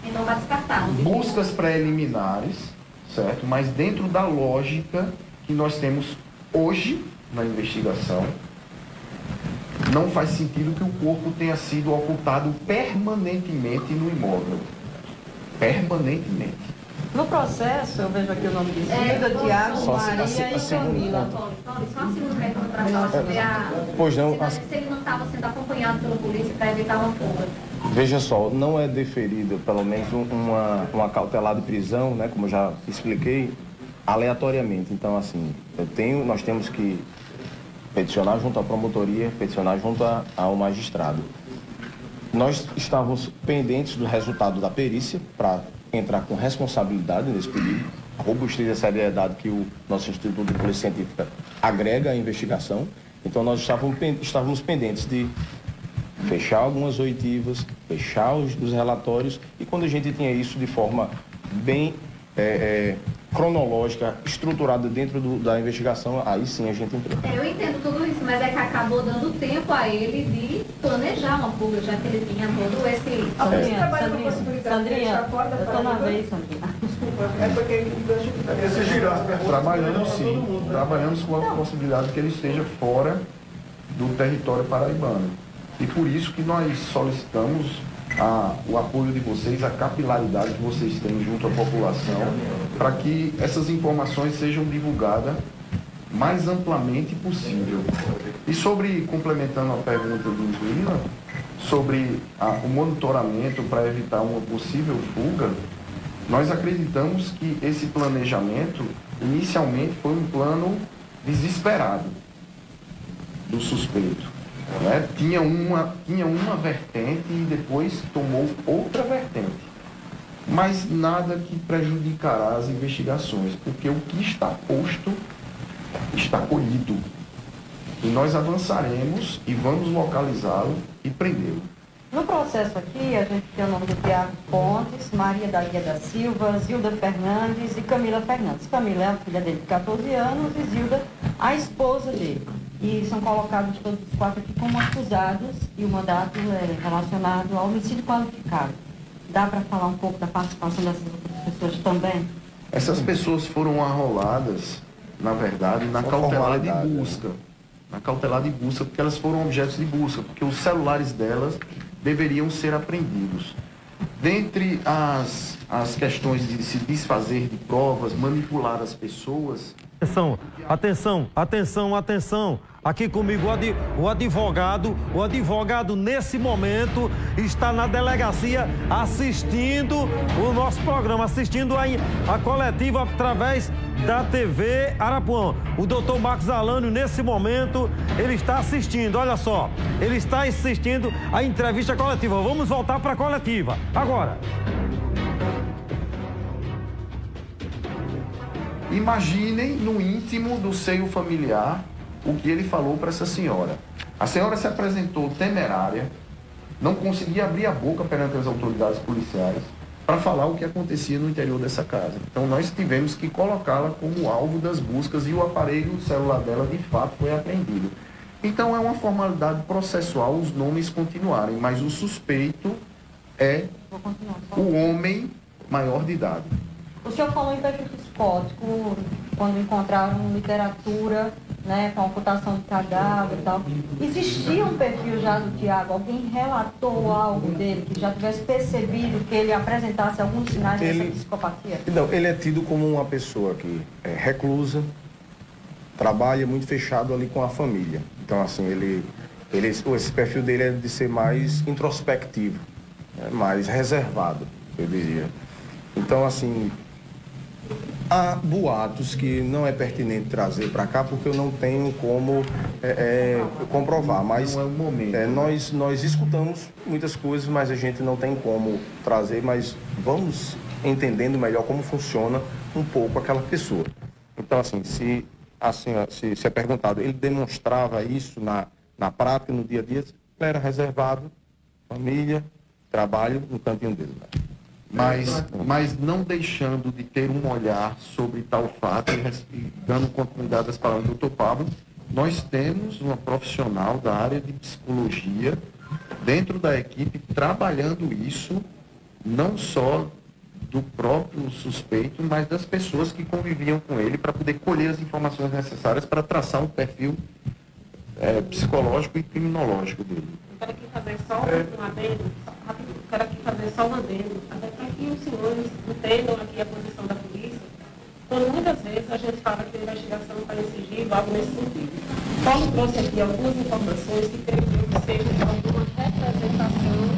Speaker 13: então, vai descartar,
Speaker 11: buscas preliminares, certo? Mas dentro da lógica que nós temos hoje na investigação, não faz sentido que o corpo tenha sido ocultado permanentemente no imóvel. Permanentemente.
Speaker 14: No processo, eu vejo aqui o nome de Zilda, Tiago, Maria e Camila.
Speaker 13: Só uma segunda pergunta para falar sobre
Speaker 12: Pois não,
Speaker 13: se ele não estava sendo acompanhado pela polícia para evitar uma fuga.
Speaker 12: Veja só, não é deferida, pelo menos, uma cautelar de prisão, né, como eu já expliquei, aleatoriamente. Então, assim, nós temos que peticionar junto à promotoria, peticionar junto ao magistrado. Nós estávamos pendentes do resultado da perícia para entrar com responsabilidade nesse pedido, a robustez e a seriedade que o nosso Instituto de Polícia Científica agrega à investigação. Então, nós estávamos pendentes de fechar algumas oitivas, fechar os relatórios, e quando a gente tinha isso de forma bem cronológica, estruturada dentro da investigação, aí sim a gente entrou.
Speaker 13: Eu entendo tudo isso, mas é que acabou dando tempo a ele de planejar uma fuga, já que ele tinha todo esse...
Speaker 14: Sandrinha, eu tô na vez, Sandrinha.
Speaker 10: Desculpa, é porque...
Speaker 11: Trabalhamos sim, trabalhamos com a possibilidade que ele esteja fora do território paraibano. E por isso que nós solicitamos o apoio de vocês, a capilaridade que vocês têm junto à população, para que essas informações sejam divulgadas mais amplamente possível. E complementando a pergunta do Zuila, sobre o monitoramento para evitar uma possível fuga, nós acreditamos que esse planejamento, inicialmente, foi um plano desesperado do suspeito. Né? Tinha uma vertente e depois tomou outra vertente. Mas nada que prejudicará as investigações, porque o que está posto está colhido. E nós avançaremos e vamos localizá-lo e prendê-lo.
Speaker 14: No processo aqui, a gente tem o nome do Tiago Pontes, Maria da Guia da Silva, Zilda Fernandes e Camila Fernandes. Camila é a filha dele de 14 anos e Zilda a esposa dele. E são colocados todos os quatro aqui como acusados e o mandato é relacionado ao homicídio qualificado. Dá para falar um pouco da participação dessas outras pessoas também?
Speaker 11: Essas pessoas foram arroladas, na verdade, na cautelar de busca. Na cautelar de busca, porque elas foram objetos de busca, porque os celulares delas deveriam ser apreendidos. Dentre as questões de se desfazer de provas, manipular as pessoas...
Speaker 1: Atenção. Aqui comigo o advogado nesse momento está na delegacia assistindo o nosso programa, assistindo a coletiva através da TV Arapuã. O doutor Marcos Alânio, nesse momento, ele está assistindo, olha só, ele está assistindo a entrevista coletiva. Vamos voltar para a coletiva, agora.
Speaker 11: Imaginem no íntimo do seio familiar o que ele falou para essa senhora. A senhora se apresentou temerária, não conseguia abrir a boca perante as autoridades policiais para falar o que acontecia no interior dessa casa. Então nós tivemos que colocá-la como alvo das buscas e o aparelho celular dela de fato foi apreendido. Então é uma formalidade processual os nomes continuarem, mas o suspeito é o homem maior de idade.
Speaker 14: O senhor falou em perfil psicótico, quando encontraram literatura, né, com ocultação de cadáver e tal. Existia um perfil já do Tiago? Alguém relatou algo dele que já tivesse percebido que ele apresentasse alguns sinais dessa psicopatia?
Speaker 12: Não, ele é tido como uma pessoa que é reclusa, trabalha muito fechado ali com a família. Então, assim, esse perfil dele é de ser mais introspectivo, né, mais reservado, eu diria. Então, assim... Há boatos que não é pertinente trazer para cá porque eu não tenho como comprovar, mas nós escutamos muitas coisas, mas a gente não tem como trazer, mas vamos entendendo melhor como funciona um pouco aquela pessoa. Então, assim, se é perguntado, ele demonstrava isso na prática, no dia a dia, ele era reservado, família, trabalho, no cantinho dele.
Speaker 11: Mas não deixando de ter um olhar sobre tal fato e dando continuidade às palavras do Dr. Pablo, nós temos uma profissional da área de psicologia dentro da equipe trabalhando isso, não só do próprio suspeito, mas das pessoas que conviviam com ele para poder colher as informações necessárias para traçar um perfil psicológico e criminológico dele.
Speaker 7: Eu quero aqui fazer só um adendo, até para que os senhores entendam aqui a posição da polícia, quando muitas vezes a gente fala que a investigação está em sigilo, algo nesse sentido. Paulo trouxe aqui algumas informações que creio que seja alguma representação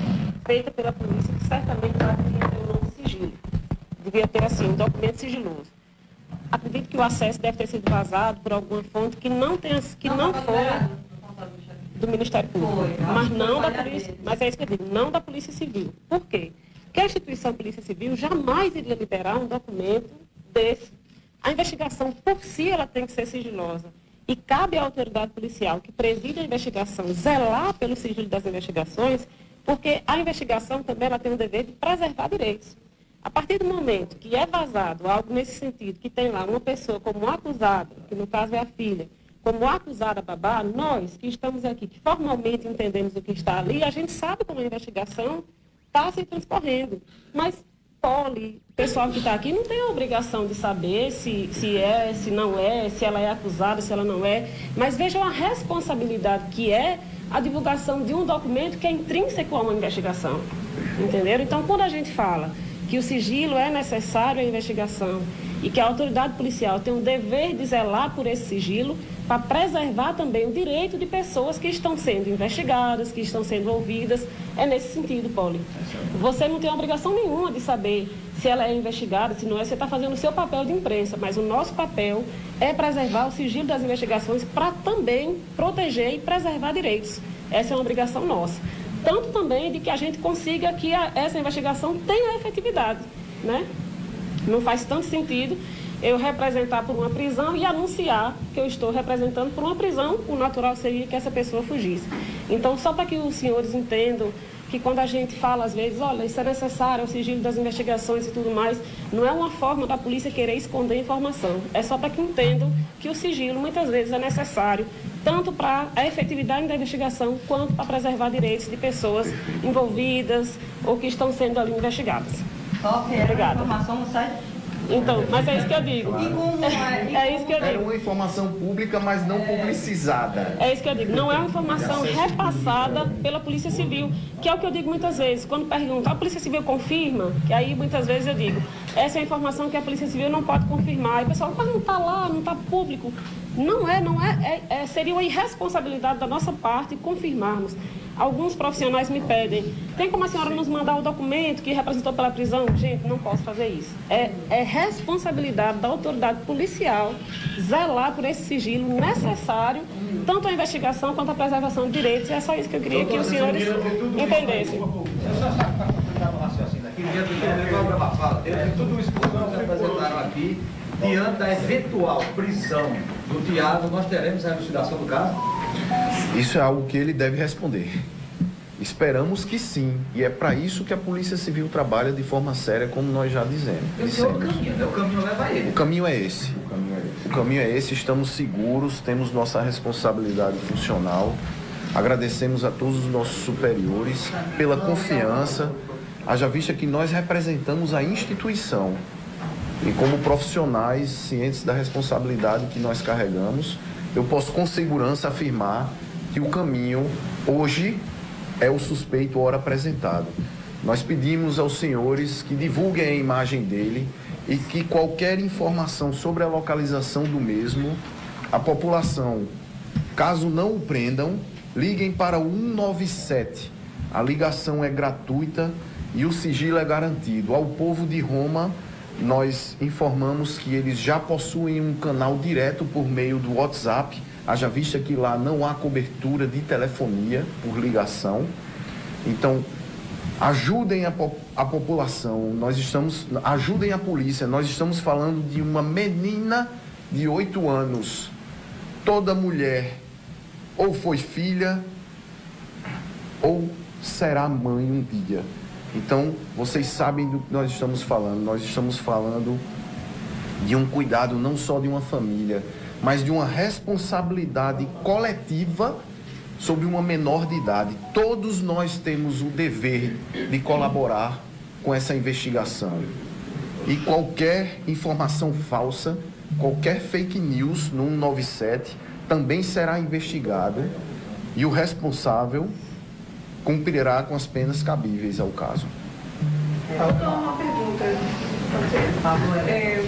Speaker 7: feita pela polícia, que certamente lá devia ter um nome de sigilo. Devia ter, assim, um documento sigiloso. Acredito que o acesso deve ter sido vazado por alguma fonte que não foi do Ministério Público, mas não da polícia, mas é isso que eu digo, não da Polícia Civil. Por quê? Porque a instituição Polícia Civil jamais iria liberar um documento desse. A investigação, por si, ela tem que ser sigilosa. E cabe à autoridade policial que preside a investigação zelar pelo sigilo das investigações, porque a investigação também ela tem o dever de preservar direitos. A partir do momento que é vazado algo nesse sentido, que tem lá uma pessoa como acusada, que no caso é a filha, como acusada babá, nós que estamos aqui, que formalmente entendemos o que está ali, a gente sabe como a investigação está se transcorrendo. Mas Poli, o pessoal que está aqui não tem a obrigação de saber se é, se não é, se ela é acusada, se ela não é. Mas vejam a responsabilidade que é a divulgação de um documento que é intrínseco a uma investigação. Entenderam? Então, quando a gente fala que o sigilo é necessário à investigação e que a autoridade policial tem o dever de zelar por esse sigilo para preservar também o direito de pessoas que estão sendo investigadas, que estão sendo ouvidas. É nesse sentido, Poli. Você não tem obrigação nenhuma de saber se ela é investigada, se não é. Você está fazendo o seu papel de imprensa, mas o nosso papel é preservar o sigilo das investigações para também proteger e preservar direitos. Essa é uma obrigação nossa. Tanto também de que a gente consiga que essa investigação tenha efetividade, né? Não faz tanto sentido eu representar por uma prisão e anunciar que eu estou representando por uma prisão, o natural seria que essa pessoa fugisse. Então, só para que os senhores entendam que quando a gente fala, às vezes, olha, isso é necessário, é o sigilo das investigações e tudo mais, não é uma forma da polícia querer esconder informação. É só para que entendam que o sigilo, muitas vezes, é necessário, tanto para a efetividade da investigação, quanto para preservar direitos de pessoas envolvidas ou que estão sendo ali investigadas. Obrigada.
Speaker 14: Informação não sai.
Speaker 7: Então, mas é isso que eu digo. É isso que eu digo.
Speaker 11: Era uma informação pública, mas não publicizada.
Speaker 7: É isso que eu digo. Não é uma informação repassada pela Polícia Civil, que é o que eu digo muitas vezes. Quando perguntam, a Polícia Civil confirma? Que aí muitas vezes eu digo, essa é a informação que a Polícia Civil não pode confirmar. E o pessoal, mas não está lá, não está público. Não é. Seria uma irresponsabilidade da nossa parte confirmarmos. Alguns profissionais me pedem, tem como a senhora nos mandar o documento que representou pela prisão? Gente, não posso fazer isso. É responsabilidade da autoridade policial zelar por esse sigilo necessário, tanto a investigação quanto a preservação de direitos. E é só isso que eu queria que os senhores entendessem.
Speaker 8: Tudo isso que vocês apresentaram aqui, diante da eventual prisão do Tiago, nós teremos a elucidação do caso?
Speaker 11: Isso é algo que ele deve responder. Esperamos que sim. E é para isso que a Polícia Civil trabalha de forma séria, como nós já dissemos.
Speaker 8: O caminho leva a ele.
Speaker 11: O caminho é esse. O caminho é esse. Estamos seguros, temos nossa responsabilidade funcional. Agradecemos a todos os nossos superiores pela confiança. Haja vista que nós representamos a instituição. E como profissionais cientes da responsabilidade que nós carregamos, eu posso com segurança afirmar que o caminho hoje é o suspeito ora apresentado. Nós pedimos aos senhores que divulguem a imagem dele e que qualquer informação sobre a localização do mesmo, a população, caso não o prendam, liguem para o 197. A ligação é gratuita e o sigilo é garantido. Ao povo de Roma, nós informamos que eles já possuem um canal direto por meio do WhatsApp, haja vista que lá não há cobertura de telefonia por ligação. Então, ajudem a população, ajudem a polícia. Nós estamos falando de uma menina de 8 anos. Toda mulher ou foi filha ou será mãe um dia. Então, vocês sabem do que nós estamos falando. Nós estamos falando de um cuidado não só de uma família, mas de uma responsabilidade coletiva sobre uma menor de idade. Todos nós temos o dever de colaborar com essa investigação. E qualquer informação falsa, qualquer fake news no 197, também será investigado e o responsável cumprirá com as penas cabíveis ao caso.
Speaker 15: Eu tenho uma pergunta.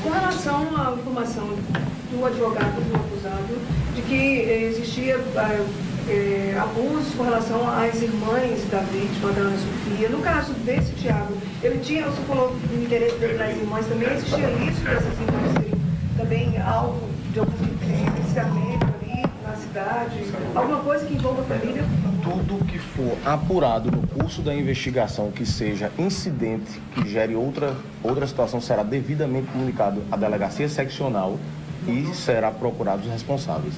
Speaker 15: Com relação à informação do advogado do acusado de que existia abusos com relação às irmãs da vítima, da Ana Sofia. No caso desse Tiago, ele tinha, você falou do interesse dele nas irmãs, também existia isso dessas irmãs serem também alvo de algum policiamento ali na cidade, alguma coisa que envolva a família?
Speaker 12: Tudo que for apurado no curso da investigação que seja incidente, que gere outra situação, será devidamente comunicado à delegacia seccional e será procurado os responsáveis.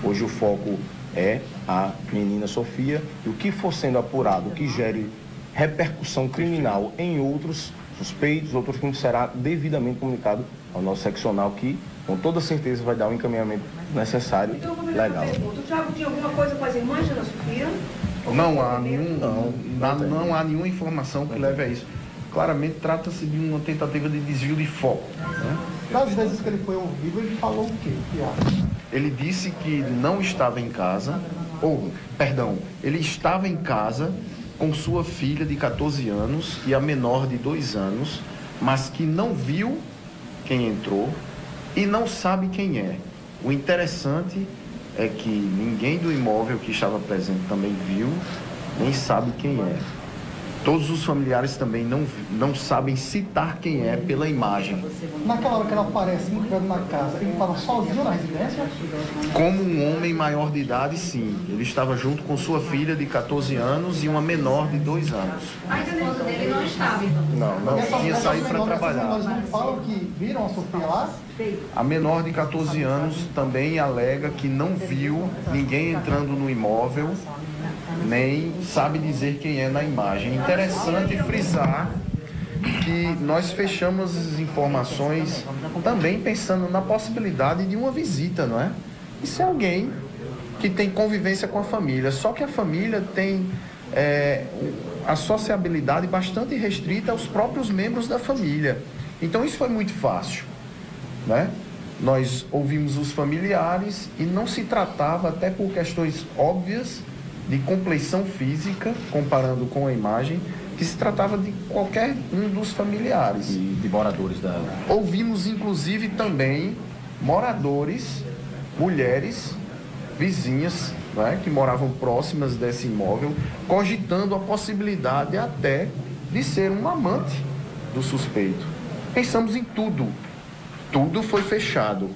Speaker 12: Hoje o foco é a menina Sofia e o que for sendo apurado, que gere repercussão criminal em outros suspeitos, outros crimes, será devidamente comunicado ao nosso seccional, que com toda certeza vai dar o encaminhamento necessário,
Speaker 15: então,
Speaker 12: legal.
Speaker 15: O Tiago tinha alguma coisa com as irmãs de Ana Sofia?
Speaker 11: Não há nenhuma informação que leve a isso. Claramente trata-se de uma tentativa de desvio de foco. Né?
Speaker 10: Das vezes que ele foi ouvido, ele falou o quê?
Speaker 11: Ele disse que não estava em casa, ele estava em casa com sua filha de 14 anos e a menor de 2 anos, mas que não viu quem entrou e não sabe quem é. O interessante é que ninguém do imóvel que estava presente também viu, nem sabe quem é. Todos os familiares também não sabem citar quem é pela imagem.
Speaker 10: Naquela hora que ela aparece entrando na casa, ele estava sozinho na residência?
Speaker 11: Como um homem maior de idade, sim. Ele estava junto com sua filha de 14 anos e uma menor de 2 anos.
Speaker 13: A esposa dele não estava, então?
Speaker 11: Não tinha saído para trabalhar.
Speaker 10: Mas não falam que viram a Sofia lá?
Speaker 11: A menor de 14 anos também alega que não viu ninguém entrando no imóvel, nem sabe dizer quem é na imagem. Interessante frisar que nós fechamos as informações também pensando na possibilidade de uma visita, não é? Isso é alguém que tem convivência com a família, só que a família tem a sociabilidade bastante restrita aos próprios membros da família. Então isso foi muito fácil, né? Nós ouvimos os familiares e não se tratava, até por questões óbvias, de compleição física, comparando com a imagem, que se tratava de qualquer um dos familiares.
Speaker 12: E de moradores da...
Speaker 11: Ouvimos, inclusive, também moradores, mulheres, vizinhas, né, que moravam próximas desse imóvel, cogitando a possibilidade até de ser um amante do suspeito. Pensamos em tudo. Tudo foi fechado.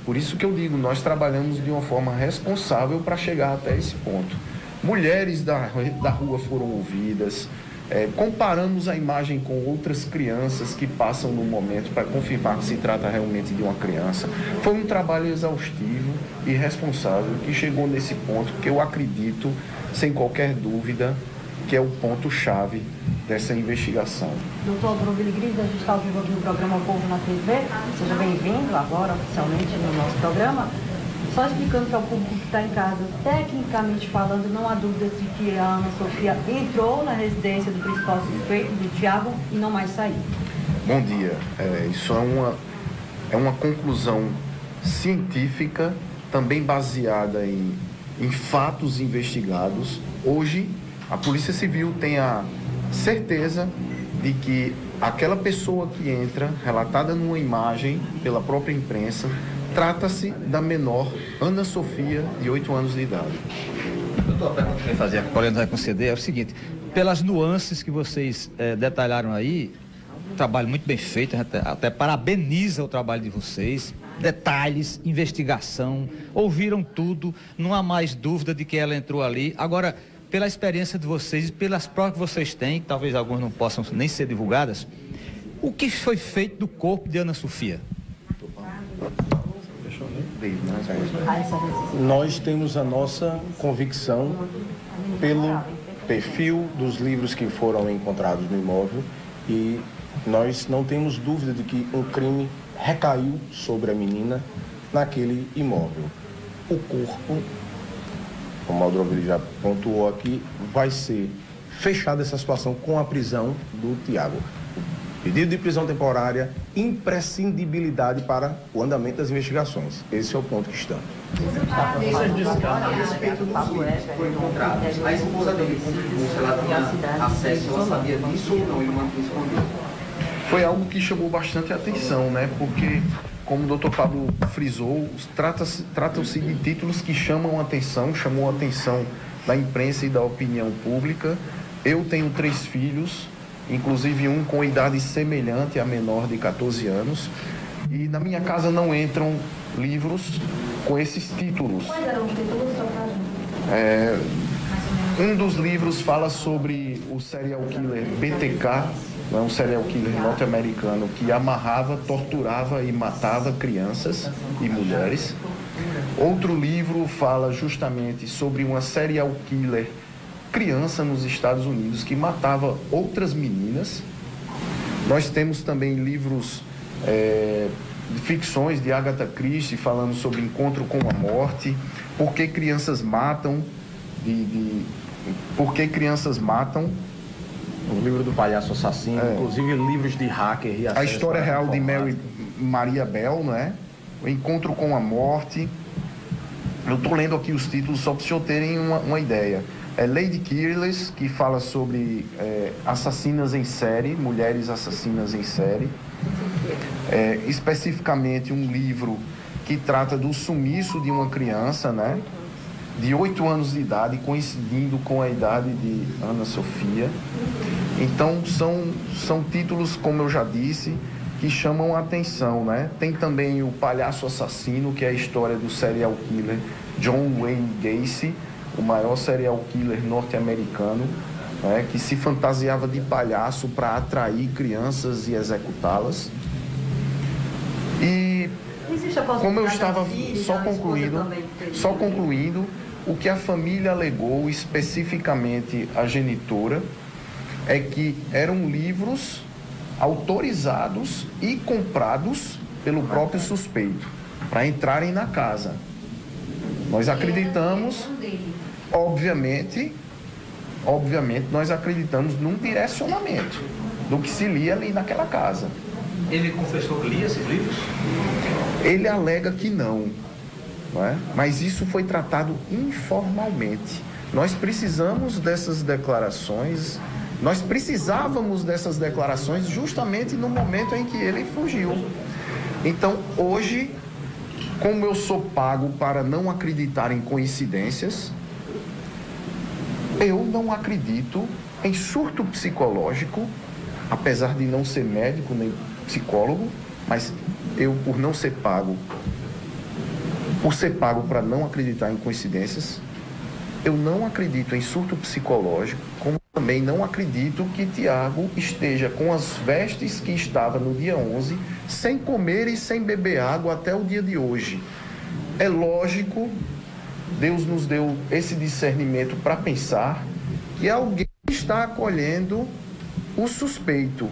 Speaker 11: Por isso que eu digo, nós trabalhamos de uma forma responsável para chegar até esse ponto. Mulheres da rua foram ouvidas, comparamos a imagem com outras crianças que passam no momento para confirmar que se trata realmente de uma criança. Foi um trabalho exaustivo e responsável que chegou nesse ponto que eu acredito, sem qualquer dúvida, que é o ponto-chave dessa investigação.
Speaker 14: Doutor Druville Gris, a gente está ao vivo aqui no programa O Povo na TV. Seja bem-vindo agora, oficialmente, no nosso programa. Só explicando para o público que está em casa, tecnicamente falando, não há dúvidas de que a Ana Sofia entrou na residência do principal suspeito, do Tiago, e não mais saiu.
Speaker 11: Bom dia. Isso é uma conclusão científica, também baseada em fatos investigados. Hoje, a Polícia Civil tem a certeza de que aquela pessoa que entra, relatada numa imagem pela própria imprensa, trata-se da menor Ana Sofia, de 8 anos de idade.
Speaker 8: Doutor, a pergunta que eu ia fazer, que o Paulinho vai conceder, é o seguinte: pelas nuances que vocês detalharam aí, trabalho muito bem feito, até parabeniza o trabalho de vocês, detalhes, investigação, ouviram tudo, não há mais dúvida de que ela entrou ali. Agora, pela experiência de vocês e pelas provas que vocês têm, talvez algumas não possam nem ser divulgadas, o que foi feito do corpo de Ana Sofia?
Speaker 12: Nós temos a nossa convicção pelo perfil dos livros que foram encontrados no imóvel e nós não temos dúvida de que um crime recaiu sobre a menina naquele imóvel. O corpo, como o Aldroville já pontuou aqui, vai ser fechada essa situação com a prisão do Tiago. Pedido de prisão temporária, imprescindibilidade para o andamento das investigações. Esse é o ponto que estamos.
Speaker 16: Vocês disseram a respeito dos livros que foram encontrados. A esposa dele confirmou se ela tinha acesso, ela sabia disso ou não, ele mantém escondido.
Speaker 11: Foi algo que chamou bastante atenção, né? Porque, como o Dr. Pablo frisou, tratam-se de títulos que chamam a atenção da imprensa e da opinião pública. Eu tenho 3 filhos, inclusive um com idade semelhante à menor de 14 anos. E na minha casa não entram livros com esses títulos.
Speaker 13: Quais eram os títulos,
Speaker 11: Um dos livros fala sobre o serial killer BTK, um serial killer norte-americano que amarrava, torturava e matava crianças e mulheres. Outro livro fala justamente sobre uma serial killer criança nos Estados Unidos que matava outras meninas. Nós temos também livros, ficções de Agatha Christie falando sobre encontro com a morte, por que crianças matam, por que crianças matam.
Speaker 12: O livro do palhaço assassino, inclusive livros de hacker e
Speaker 11: a história real de Mary Maria Bell, não é? O encontro com a morte. Eu estou lendo aqui os títulos só para os senhores terem uma ideia. Lady Killers, que fala sobre assassinas em série, mulheres assassinas em série. Especificamente um livro que trata do sumiço de uma criança, né? De 8 anos de idade, coincidindo com a idade de Ana Sofia. Então, são títulos, como eu já disse, que chamam a atenção, né? Tem também o Palhaço Assassino, que é a história do serial killer John Wayne Gacy, o maior serial killer norte-americano, né? Que se fantasiava de palhaço para atrair crianças e executá-las. E, como eu estava só concluindo, o que a família alegou, especificamente a genitora, é que eram livros autorizados e comprados pelo próprio suspeito para entrarem na casa. Nós acreditamos, obviamente, nós acreditamos num direcionamento do que se lia ali naquela casa.
Speaker 16: Ele confessou que lia esses livros?
Speaker 11: Ele alega que não é? Mas isso foi tratado informalmente. Nós precisamos dessas declarações, nós precisávamos dessas declarações justamente no momento em que ele fugiu. Então, hoje, como eu sou pago para não acreditar em coincidências, eu não acredito em surto psicológico, apesar de não ser médico nem psicólogo, mas eu, por não ser pago, por ser pago para não acreditar em coincidências, eu não acredito em surto psicológico, como também não acredito que Tiago esteja com as vestes que estava no dia 11, sem comer e sem beber água até o dia de hoje. É lógico, Deus nos deu esse discernimento para pensar que alguém está acolhendo o suspeito.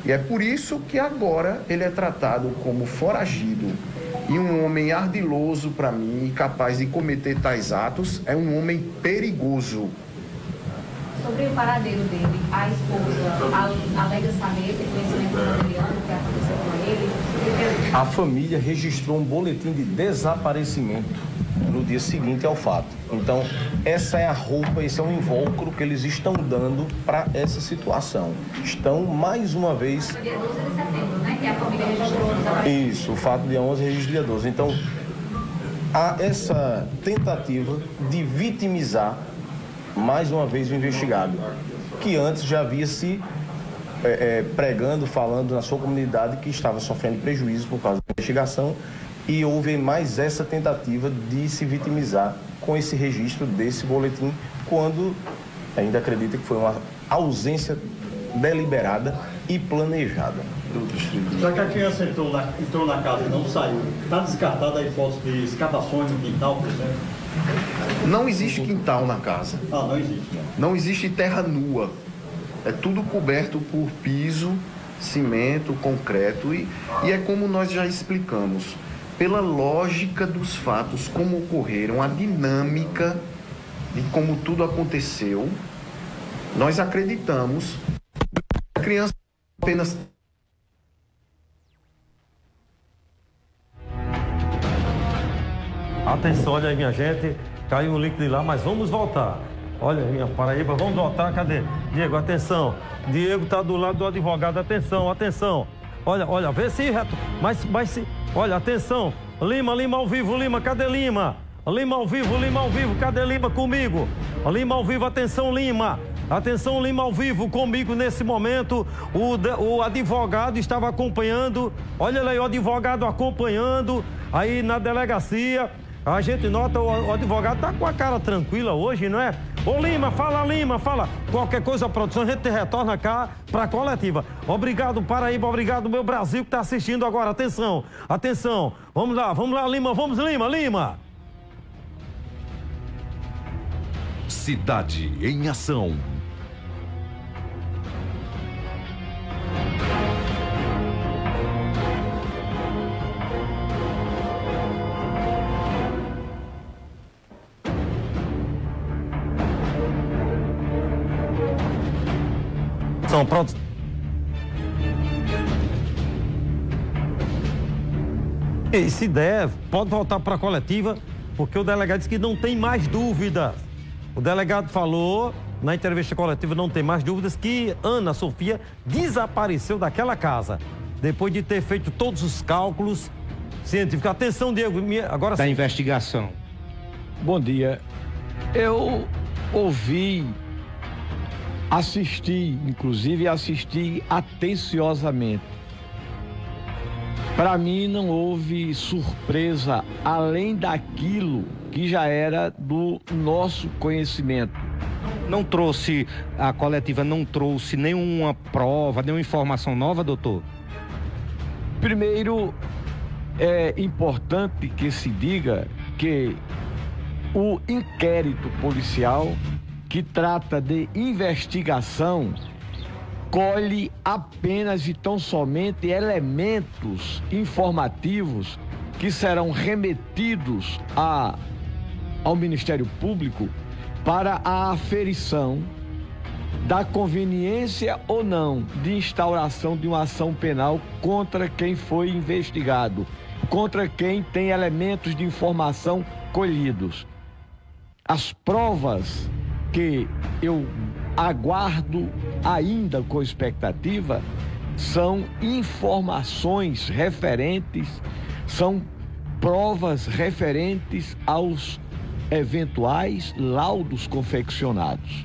Speaker 11: E é por isso que agora ele é tratado como foragido. E um homem ardiloso para mim e capaz de cometer tais atos é um homem perigoso.
Speaker 13: Sobre o paradeiro dele, a esposa alega saber, ter conhecimento do Adriano, o que aconteceu com ele?
Speaker 12: A família registrou um boletim de desaparecimento no dia seguinte ao fato. Então, essa é a roupa, esse é o invólucro que eles estão dando para essa situação. Estão, mais uma vez...
Speaker 13: Dia 12 de setembro, né? Que a família registrou o desaparecimento.
Speaker 12: Isso, o fato dia 11 registro dia 12. Então, há essa tentativa de vitimizar mais uma vez o investigado, que antes já havia se pregando, falando na sua comunidade que estava sofrendo prejuízo por causa da investigação, e houve mais essa tentativa de se vitimizar com esse registro desse boletim, quando ainda acredita que foi uma ausência deliberada e planejada.
Speaker 17: Já que a criança entrou na casa e não saiu, está descartada a hipótese de escavações no quintal, por exemplo?
Speaker 11: Não existe quintal na casa.
Speaker 17: Ah, não existe.
Speaker 11: Não existe terra nua. É tudo coberto por piso, cimento, concreto e é como nós já explicamos. Pela lógica dos fatos, como ocorreram, a dinâmica de como tudo aconteceu, nós acreditamos que a criança apenas
Speaker 1: Atenção, olha aí, minha gente. Caiu um link de lá, mas vamos voltar. Olha aí, minha Paraíba, vamos voltar. Cadê? Diego, atenção. Diego tá do lado do advogado. Atenção, atenção. Olha, vê se... Mas se... Olha, atenção. Lima ao vivo, Lima, cadê Lima? Lima ao vivo, cadê Lima comigo? Lima ao vivo, atenção, Lima. Atenção, Lima ao vivo comigo nesse momento. O advogado estava acompanhando. Olha aí, o advogado acompanhando aí na delegacia. A gente nota, o advogado tá com a cara tranquila hoje, não é? Ô Lima, fala. Qualquer coisa, produção, a gente retorna cá pra coletiva. Obrigado, Paraíba, obrigado, meu Brasil, que tá assistindo agora. Atenção. Vamos lá, Lima.
Speaker 2: Cidade em Ação.
Speaker 1: São prontos. E se der, pode voltar para a coletiva, porque o delegado disse que não tem mais dúvidas. O delegado falou na entrevista coletiva, não tem mais dúvidas, que Ana Sofia desapareceu daquela casa, depois de ter feito todos os cálculos científicos. Atenção, Diego, agora
Speaker 3: da investigação.
Speaker 18: Bom dia. Eu assisti atenciosamente. Para mim não houve surpresa além daquilo que já era do nosso conhecimento.
Speaker 3: A coletiva não trouxe nenhuma prova, nenhuma informação nova, doutor?
Speaker 18: Primeiro, é importante que se diga que o inquérito policial, que trata de investigação, colhe apenas e tão somente elementos informativos que serão remetidos ao Ministério Público para a aferição da conveniência ou não de instauração de uma ação penal contra quem foi investigado, contra quem tem elementos de informação colhidos. As provas que eu aguardo ainda com expectativa são informações referentes, são provas referentes aos eventuais laudos confeccionados.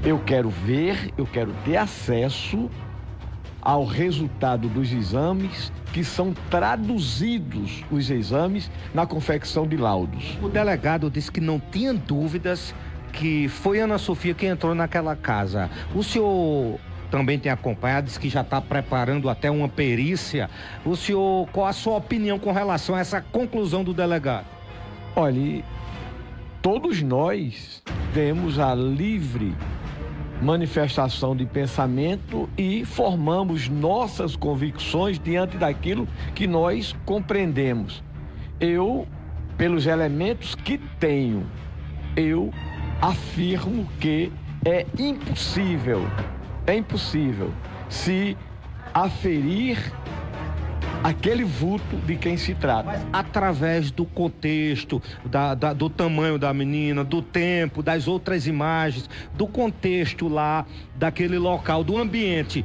Speaker 18: Eu quero ter acesso ao resultado dos exames, que são traduzidos os exames na confecção de laudos.
Speaker 3: O delegado disse que não tinha dúvidas que foi Ana Sofia que entrou naquela casa. O senhor também tem acompanhado, disse que já está preparando até uma perícia. O senhor, qual a sua opinião com relação a essa conclusão do delegado?
Speaker 18: Olha, todos nós temos a livre manifestação de pensamento e formamos nossas convicções diante daquilo que nós compreendemos. Eu, pelos elementos que tenho, eu afirmo que é impossível se aferir aquele vulto de quem se trata.
Speaker 3: Mas através do contexto, do tamanho da menina, do tempo, das outras imagens, do contexto lá, daquele local, do ambiente,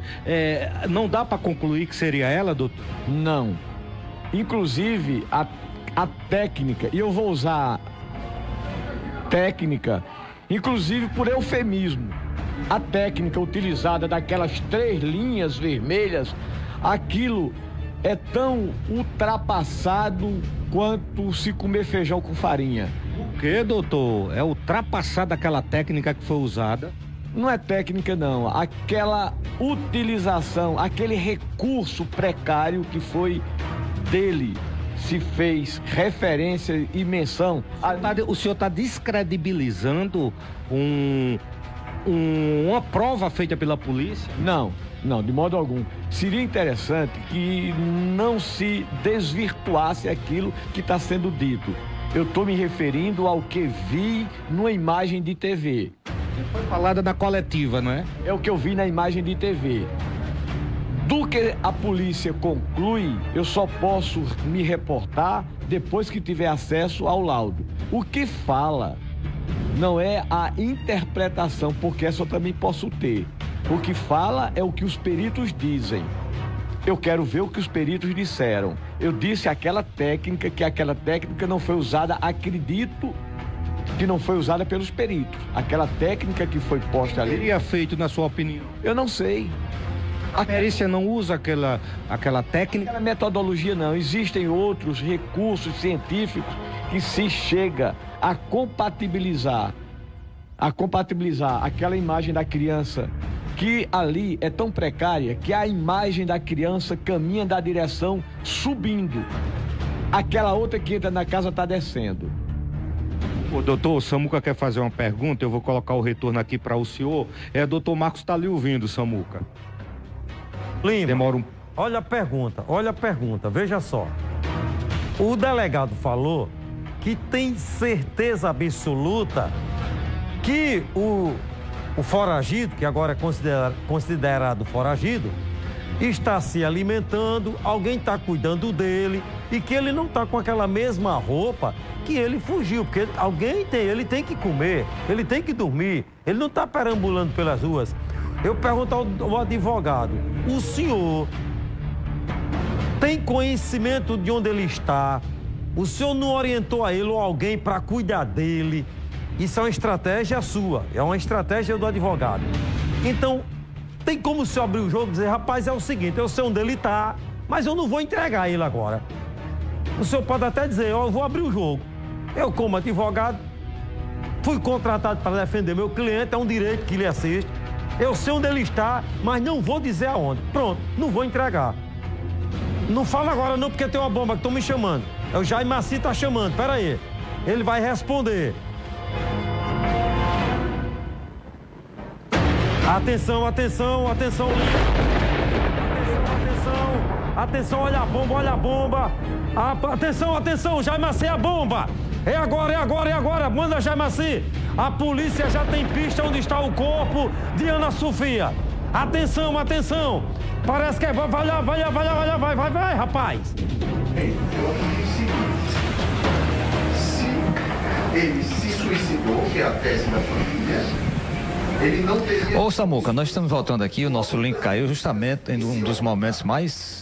Speaker 3: não dá para concluir que seria ela, doutor?
Speaker 18: Não. Inclusive, a técnica, e eu vou usar técnica, inclusive por eufemismo, a técnica utilizada daquelas 3 linhas vermelhas, aquilo é tão ultrapassado quanto se comer feijão com farinha.
Speaker 3: O que, doutor? É ultrapassada aquela técnica que foi usada?
Speaker 18: Não é técnica, não. Aquela utilização, aquele recurso precário que foi dele, se fez referência e menção.
Speaker 3: O senhor está descredibilizando uma prova feita pela polícia?
Speaker 18: Não, de modo algum. Seria interessante que não se desvirtuasse aquilo que está sendo dito. Eu estou me referindo ao que vi numa imagem de TV.
Speaker 3: Foi falada na coletiva, não é?
Speaker 18: É o que eu vi na imagem de TV. Do que a polícia conclui, eu só posso me reportar depois que tiver acesso ao laudo. O que fala não é a interpretação, porque essa eu também posso ter. O que fala é o que os peritos dizem. Eu quero ver o que os peritos disseram. Eu disse aquela técnica, que aquela técnica não foi usada, acredito que não foi usada pelos peritos. Aquela técnica que foi posta ali...
Speaker 3: Seria feito, na sua opinião?
Speaker 18: Eu não sei.
Speaker 3: A perícia não usa aquela técnica?
Speaker 18: Aquela metodologia não. Existem outros recursos científicos que se chega a compatibilizar aquela imagem da criança, que ali é tão precária que a imagem da criança caminha da direção subindo. Aquela outra que entra na casa está descendo.
Speaker 3: O doutor Samuca quer fazer uma pergunta, eu vou colocar o retorno aqui para o senhor. Doutor Marcos está lhe ouvindo, Samuca.
Speaker 1: Lima,
Speaker 3: demora
Speaker 1: olha a pergunta, veja só. O delegado falou que tem certeza absoluta que o foragido, que agora é considerado foragido, está se alimentando, alguém está cuidando dele e que ele não está com aquela mesma roupa que ele fugiu, porque ele tem que comer, ele tem que dormir, ele não está perambulando pelas ruas. Eu pergunto ao advogado, o senhor tem conhecimento de onde ele está? O senhor não orientou a ele ou alguém para cuidar dele? Isso é uma estratégia sua, é uma estratégia do advogado. Então, tem como o senhor abrir o jogo e dizer, rapaz, é o seguinte, eu sei onde ele está, mas eu não vou entregar ele agora. O senhor pode até dizer, eu vou abrir o jogo. Eu, como advogado, fui contratado para defender meu cliente, é um direito que lhe assiste. Eu sei onde ele está, mas não vou dizer aonde. Pronto, não vou entregar. Não fala agora não, porque tem uma bomba que estão me chamando. É o Jaime Maci está chamando, peraí. Ele vai responder. Atenção, atenção, atenção. Atenção, olha a bomba. Atenção, atenção, Jaime Maci, a bomba. É agora. Manda, Jaime Maci. A polícia já tem pista onde está o corpo de Ana Sofia. Atenção. Parece que é... Vai lá, rapaz.
Speaker 11: Eu acredito se ele se suicidou, que é a tese da família, ele não teria...
Speaker 8: Ô Samuca, nós estamos voltando aqui, o nosso link caiu justamente em um dos momentos mais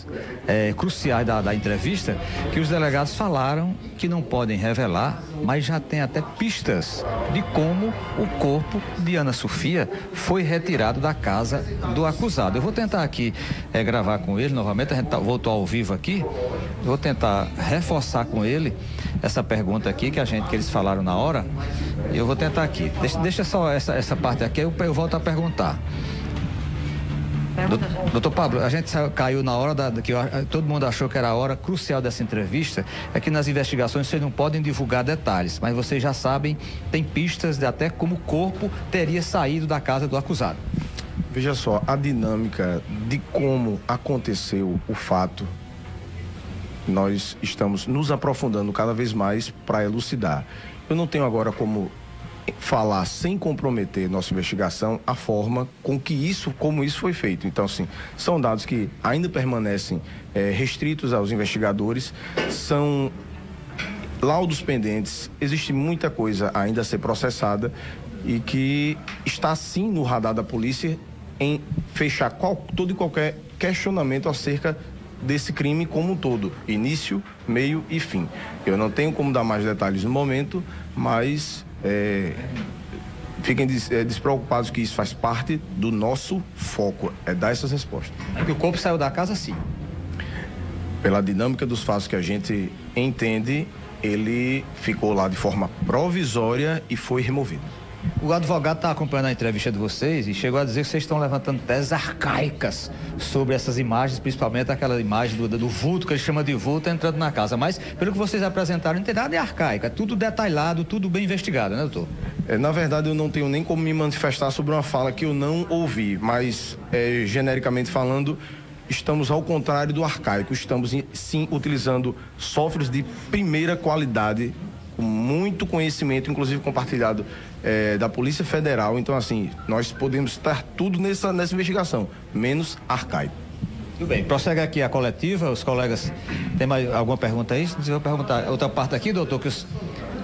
Speaker 8: cruciais da entrevista, que os delegados falaram que não podem revelar, mas já tem até pistas de como o corpo de Ana Sofia foi retirado da casa do acusado. Eu vou tentar aqui gravar com ele novamente, a gente voltou ao vivo aqui, vou tentar reforçar com ele essa pergunta aqui que eles falaram na hora. Eu vou tentar aqui. Deixa só essa parte aqui, eu volto a perguntar. Doutor Pablo, a gente caiu na hora que todo mundo achou que era a hora crucial dessa entrevista, é que nas investigações vocês não podem divulgar detalhes, mas vocês já sabem, tem pistas de até como o corpo teria saído da casa do acusado.
Speaker 12: Veja só, a dinâmica de como aconteceu o fato, nós estamos nos aprofundando cada vez mais para elucidar. Eu não tenho agora como falar sem comprometer nossa investigação a forma como isso foi feito. Então, assim, são dados que ainda permanecem restritos aos investigadores, são laudos pendentes, existe muita coisa ainda a ser processada e que está sim no radar da polícia em fechar todo e qualquer questionamento acerca desse crime como um todo, início, meio e fim. Eu não tenho como dar mais detalhes no momento, mas fiquem despreocupados que isso faz parte do nosso foco, dar essas respostas.
Speaker 8: É que o corpo saiu da casa, sim.
Speaker 12: Pela dinâmica dos fatos que a gente entende, ele ficou lá de forma provisória e foi removido.
Speaker 8: O advogado está acompanhando a entrevista de vocês e chegou a dizer que vocês estão levantando teses arcaicas sobre essas imagens, principalmente aquela imagem do vulto, que ele chama de vulto, entrando na casa. Mas, pelo que vocês apresentaram, não tem nada de arcaico, é tudo detalhado, tudo bem investigado, né, doutor?
Speaker 12: Na verdade, eu não tenho nem como me manifestar sobre uma fala que eu não ouvi, mas, genericamente falando, estamos ao contrário do arcaico, estamos sim utilizando softwares de primeira qualidade, com muito conhecimento, inclusive compartilhado da Polícia Federal. Então, assim, nós podemos estar tudo nessa investigação, menos arcaico.
Speaker 8: Tudo bem, prossegue aqui a coletiva, os colegas, tem mais alguma pergunta aí? Se eu perguntar outra parte aqui, doutor, que o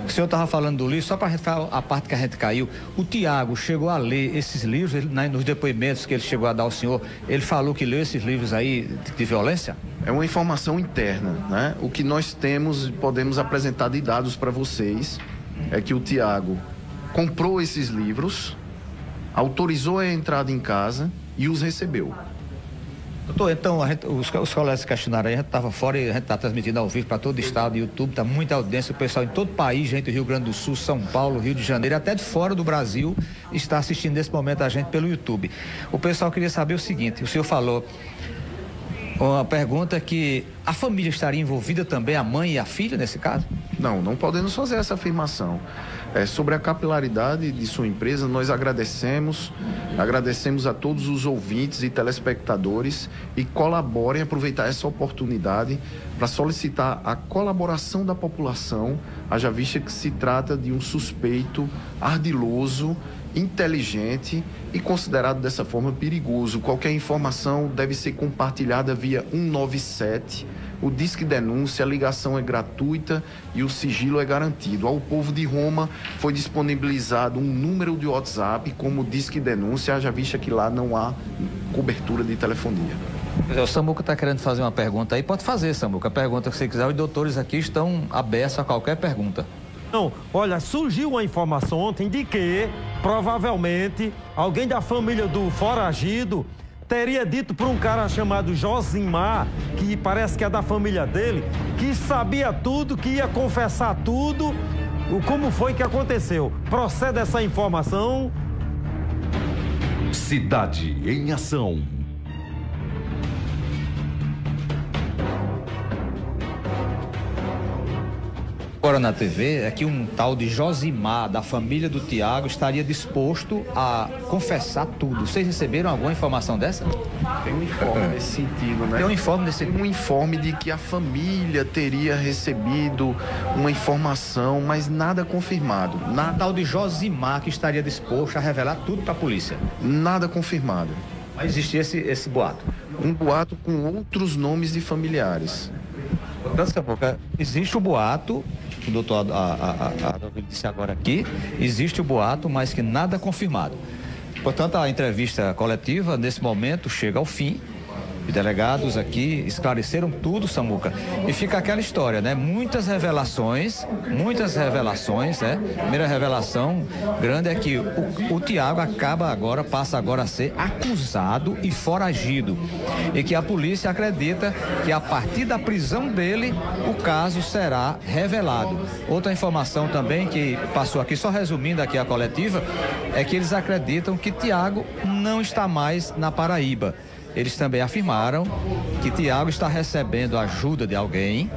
Speaker 8: senhor estava falando do livro, só para a parte que a gente caiu, o Tiago chegou a ler esses livros, nos depoimentos que ele chegou a dar ao senhor, ele falou que leu esses livros aí de violência?
Speaker 11: É uma informação interna, né? O que nós temos, podemos apresentar de dados para vocês, é que o Tiago comprou esses livros, autorizou a entrada em casa e os recebeu.
Speaker 8: Doutor, então, os colegas questionaram aí, a gente estava fora e a gente está transmitindo ao vivo para todo o estado, YouTube, está muita audiência, o pessoal em todo o país, gente do Rio Grande do Sul, São Paulo, Rio de Janeiro, até de fora do Brasil, está assistindo nesse momento a gente pelo YouTube. O pessoal queria saber o seguinte, o senhor falou uma pergunta que a família estaria envolvida também, a mãe e a filha nesse caso?
Speaker 11: Não podemos fazer essa afirmação. Sobre a capilaridade de sua empresa, nós agradecemos a todos os ouvintes e telespectadores e colaborem, aproveitar essa oportunidade para solicitar a colaboração da população, haja vista que se trata de um suspeito ardiloso, inteligente e considerado dessa forma perigoso. Qualquer informação deve ser compartilhada via 197. O Disque Denúncia, a ligação é gratuita e o sigilo é garantido. Ao povo de Roma foi disponibilizado um número de WhatsApp como Disque Denúncia, já vista que lá não há cobertura de telefonia.
Speaker 8: O Samuca está querendo fazer uma pergunta aí, pode fazer, Samuca, a pergunta que você quiser, os doutores aqui estão abertos a qualquer pergunta.
Speaker 1: Não, olha, surgiu uma informação ontem de que, provavelmente, alguém da família do foragido teria dito para um cara chamado Josimar, que parece que é da família dele, que sabia tudo, que ia confessar tudo. Como foi que aconteceu? Procede essa informação?
Speaker 2: Cidade em Ação.
Speaker 8: Agora na TV é que um tal de Josimar, da família do Tiago, estaria disposto a confessar tudo. Vocês receberam alguma informação dessa?
Speaker 11: Tem um informe nesse sentido, né?
Speaker 8: Tem um informe nesse sentido?
Speaker 11: Um informe de que a família teria recebido uma informação, mas nada confirmado.
Speaker 8: Um tal de Josimar que estaria disposto a revelar tudo para a polícia?
Speaker 11: Nada confirmado.
Speaker 8: Mas existia esse boato?
Speaker 11: Um boato com outros nomes de familiares.
Speaker 8: Portanto, existe o boato, o doutor disse agora aqui, existe o boato, mas que nada confirmado. Portanto, a entrevista coletiva, nesse momento, chega ao fim. Os delegados aqui esclareceram tudo, Samuca. E fica aquela história, né? Muitas revelações, né? Primeira revelação grande é que o Tiago passa agora a ser acusado e foragido. E que a polícia acredita que a partir da prisão dele, o caso será revelado. Outra informação também que passou aqui, só resumindo aqui a coletiva, é que eles acreditam que Tiago não está mais na Paraíba. Eles também afirmaram que Tiago está recebendo ajuda de alguém,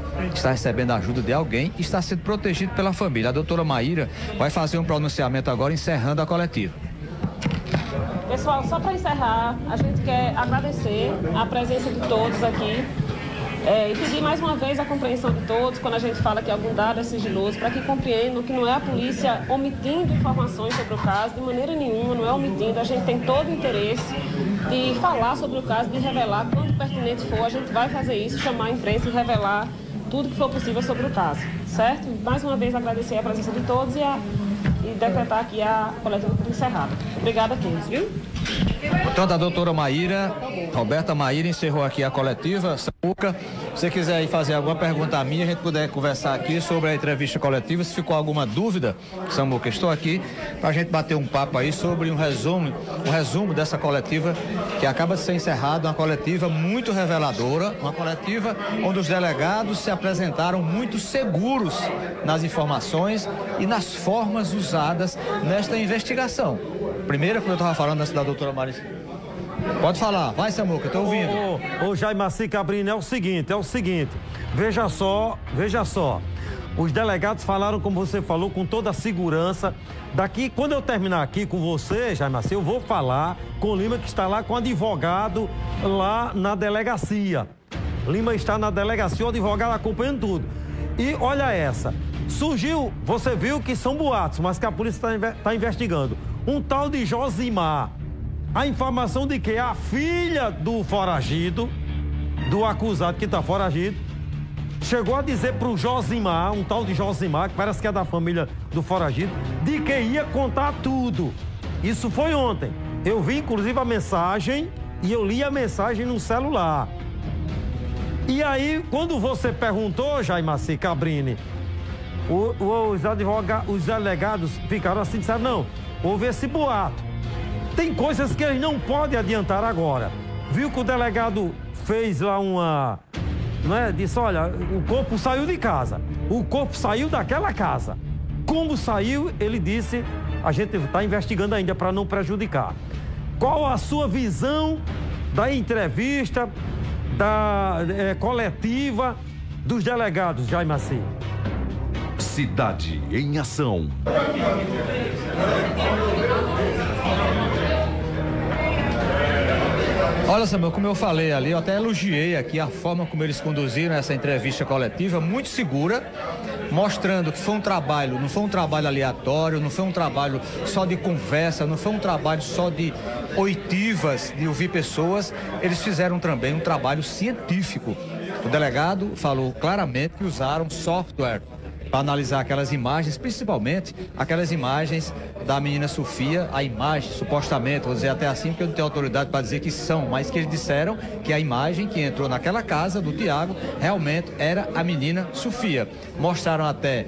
Speaker 8: e está sendo protegido pela família. A doutora Maíra vai fazer um pronunciamento agora, encerrando a coletiva.
Speaker 7: Pessoal, só para encerrar, a gente quer agradecer a presença de todos aqui e pedir mais uma vez a compreensão de todos quando a gente fala que algum dado é sigiloso, para que compreendam que não é a polícia omitindo informações sobre o caso, de maneira nenhuma, não é omitindo. A gente tem todo o interesse de falar sobre o caso, de revelar quando pertinente for, a gente vai fazer isso, chamar a imprensa e revelar tudo que for possível sobre o caso, certo? Mais uma vez agradecer a presença de todos e decretar aqui a coletiva por encerrada. Obrigada a todos, viu?
Speaker 8: Portanto, a doutora Maíra, Roberta Maíra, encerrou aqui a coletiva. Samuca, se você quiser aí fazer alguma pergunta a mim, a gente puder conversar aqui sobre a entrevista coletiva. Se ficou alguma dúvida, Samuca, estou aqui para a gente bater um papo aí sobre um resumo dessa coletiva que acaba de ser encerrada, uma coletiva muito reveladora, uma coletiva onde os delegados se apresentaram muito seguros nas informações e nas formas usadas nesta investigação. Primeiro, quando eu estava falando da doutora Marisa. Pode falar, vai, Samuca, estou ouvindo.
Speaker 1: Ô Jaimaci Cabrini, é o seguinte, veja só, os delegados falaram, como você falou, com toda a segurança. Daqui, quando eu terminar aqui com você, Jaimaci, eu vou falar com o Lima, que está lá com o advogado lá na delegacia. Lima está na delegacia, o advogado acompanhando tudo. E olha essa, surgiu, você viu que são boatos, mas que a polícia está investigando. Um tal de Josimar. A informação de que a filha do foragido do acusado que está foragido. Chegou a dizer para o Josimar, um tal de Josimar, que parece que é da família do foragido, de que ia contar tudo. Isso foi ontem. Eu vi, inclusive, a mensagem e eu li a mensagem no celular. E aí, quando você perguntou, Jaimaci Cabrini, os delegados ficaram assim, disseram, não, houve esse boato. Tem coisas que eles não podem adiantar agora. Viu que o delegado fez lá uma... Né? Disse, olha, o corpo saiu de casa. O corpo saiu daquela casa. Como saiu, ele disse, a gente está investigando ainda para não prejudicar. Qual a sua visão da entrevista, da coletiva dos delegados, Jaimaci?
Speaker 2: Cidade em Ação.
Speaker 4: Olha, Samuel, como eu falei ali, eu até elogiei aqui a forma como eles conduziram essa entrevista coletiva, muito segura, mostrando que foi um trabalho, não foi um trabalho aleatório, não foi um trabalho só de conversa, não foi um trabalho só de oitivas, de ouvir pessoas, eles fizeram também um trabalho científico. O delegado falou claramente que usaram software para analisar aquelas imagens, principalmente aquelas imagens da menina Sofia, a imagem, supostamente, vou dizer até assim, porque eu não tenho autoridade para dizer que são, mas que eles disseram que a imagem que entrou naquela casa do Tiago realmente era a menina Sofia. Mostraram até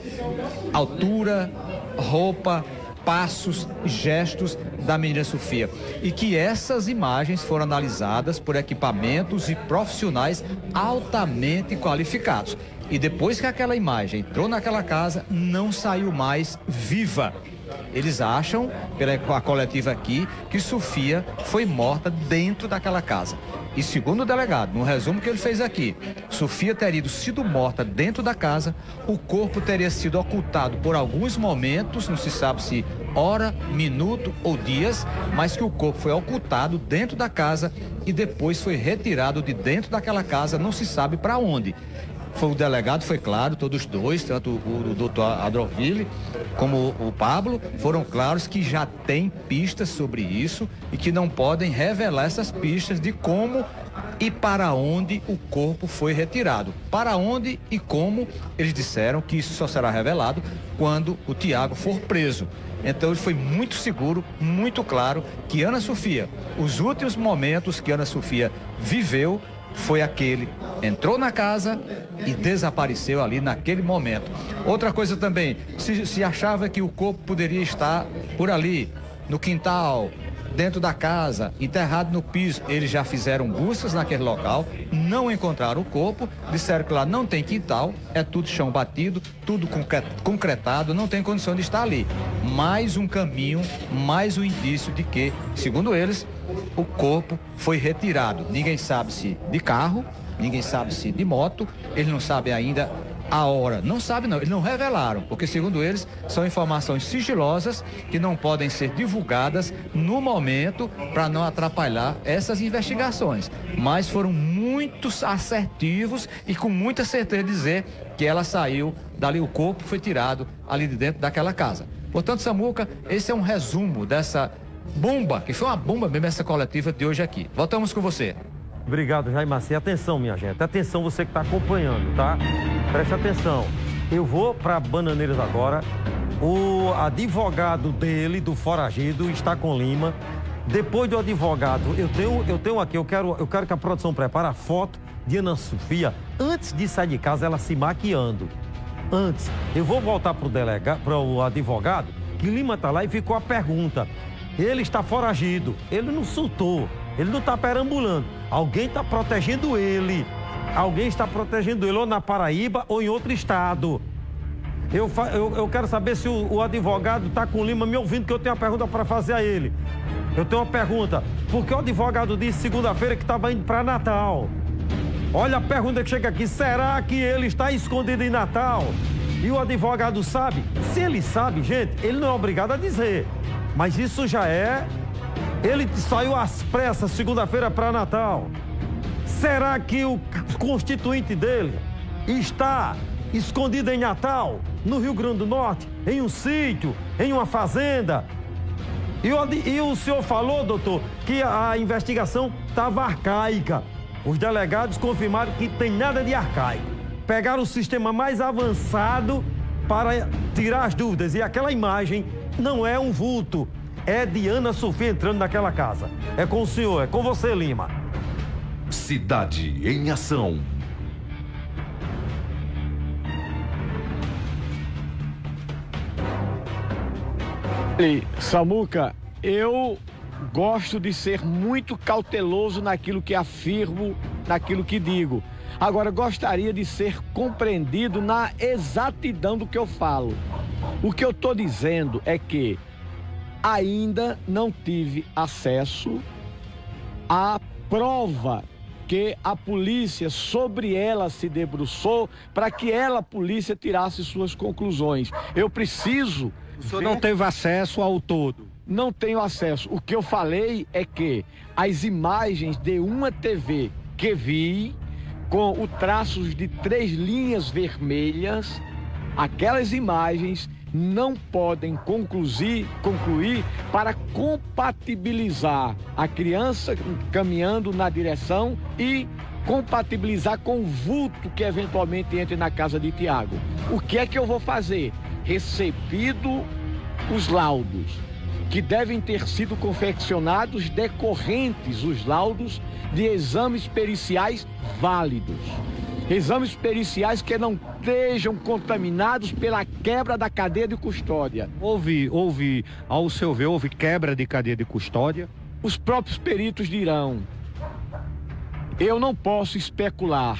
Speaker 4: altura, roupa, passos, gestos da menina Sofia. E que essas imagens foram analisadas por equipamentos e profissionais altamente qualificados. E depois que aquela imagem entrou naquela casa, não saiu mais viva. Eles acham, pela coletiva aqui, que Sofia foi morta dentro daquela casa. E segundo o delegado, no resumo que ele fez aqui, Sofia teria sido morta dentro da casa, o corpo teria sido ocultado por alguns momentos, não se sabe se hora, minuto ou dias, mas que o corpo foi ocultado dentro da casa e depois foi retirado de dentro daquela casa, não se sabe para onde. O delegado foi claro, todos dois, tanto o doutor Adroville como o Pablo, foram claros que já tem pistas sobre isso e que não podem revelar essas pistas de como e para onde o corpo foi retirado. Para onde e como, eles disseram que isso só será revelado quando o Tiago for preso. Então ele foi muito seguro, muito claro que Ana Sofia, os últimos momentos que Ana Sofia viveu, foi aquele, entrou na casa e desapareceu ali naquele momento. Outra coisa também, se achava que o corpo poderia estar por ali, no quintal, dentro da casa, enterrado no piso. Eles já fizeram buscas naquele local, não encontraram o corpo, disseram que lá não tem quintal, é tudo chão batido, tudo concretado, não tem condição de estar ali. Mais um caminho, mais um indício de que, segundo eles, o corpo foi retirado. Ninguém sabe se de carro, ninguém sabe se de moto, eles não sabem ainda a hora. Não sabem não, eles não revelaram, porque segundo eles são informações sigilosas que não podem ser divulgadas no momento para não atrapalhar essas investigações. Mas foram muito assertivos e com muita certeza de dizer que ela saiu dali, o corpo foi tirado ali de dentro daquela casa. Portanto, Samuca, esse é um resumo dessa bomba, que foi uma bomba mesmo essa coletiva de hoje aqui. Voltamos com você.
Speaker 1: Obrigado, Jaimaci. Atenção, minha gente. Atenção, você que está acompanhando, tá? Preste atenção. Eu vou para Bananeiras agora. O advogado dele, do foragido, está com Lima. Depois do advogado, eu tenho aqui, eu quero que a produção prepare a foto de Ana Sofia antes de sair de casa, ela se maquiando. Antes. Eu vou voltar para o advogado, que Lima está lá e ficou a pergunta. Ele está foragido, ele não surtou, ele não está perambulando. Alguém está protegendo ele. Alguém está protegendo ele ou na Paraíba ou em outro estado. Eu quero saber se o advogado está com Lima me ouvindo, que eu tenho uma pergunta para fazer a ele. Eu tenho uma pergunta. Por que o advogado disse segunda-feira que estava indo para Natal? Olha a pergunta que chega aqui. Será que ele está escondido em Natal? E o advogado sabe? Se ele sabe, gente, ele não é obrigado a dizer. Mas isso já é... Ele saiu às pressas segunda-feira para Natal. Será que o constituinte dele está escondido em Natal, no Rio Grande do Norte, em um sítio, em uma fazenda? E o senhor falou, doutor, que a investigação estava arcaica. Os delegados confirmaram que tem nada de arcaico. Pegaram o sistema mais avançado para tirar as dúvidas. E aquela imagem não é um vulto, é de Ana Sofia entrando naquela casa. É com o senhor, é com você, Lima.
Speaker 2: Cidade em Ação.
Speaker 18: Samuca, eu gosto de ser muito cauteloso naquilo que afirmo, naquilo que digo. Agora, gostaria de ser compreendido na exatidão do que eu falo. O que eu estou dizendo é que ainda não tive acesso à prova que a polícia sobre ela se debruçou para que ela, a polícia, tirasse suas conclusões. Eu preciso...
Speaker 3: O senhor não teve acesso ao todo?
Speaker 18: Não tenho acesso. O que eu falei é que as imagens de uma TV que vi, com o traços de 3 linhas vermelhas, aquelas imagens não podem concluir para compatibilizar a criança caminhando na direção e compatibilizar com o vulto que eventualmente entre na casa de Tiago. O que é que eu vou fazer? Recebido os laudos, que devem ter sido confeccionados decorrentes, os laudos de exames periciais válidos. Exames periciais que não estejam contaminados pela quebra da cadeia de custódia.
Speaker 3: Houve, ao seu ver, houve quebra de cadeia de custódia?
Speaker 18: Os próprios peritos dirão. Eu não posso especular.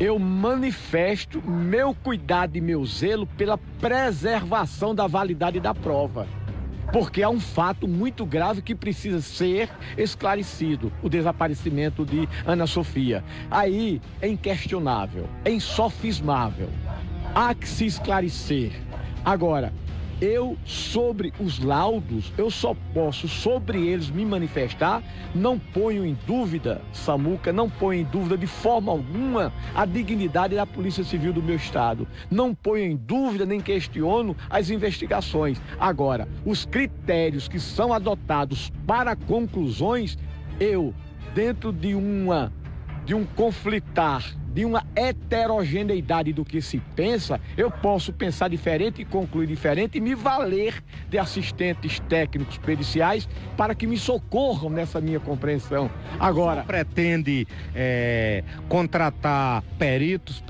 Speaker 18: Eu manifesto meu cuidado e meu zelo pela preservação da validade da prova. Porque há um fato muito grave que precisa ser esclarecido, o desaparecimento de Ana Sofia. Aí é inquestionável, é insofismável. Há que se esclarecer. Agora, eu, sobre os laudos, eu só posso sobre eles me manifestar, não ponho em dúvida, Samuca, não ponho em dúvida de forma alguma a dignidade da Polícia Civil do meu estado. Não ponho em dúvida nem questiono as investigações. Agora, os critérios que são adotados para conclusões, eu, dentro de um conflitar, de uma heterogeneidade do que se pensa, eu posso pensar diferente e concluir diferente e me valer de assistentes técnicos periciais para que me socorram nessa minha compreensão. Agora,
Speaker 3: você pretende contratar peritos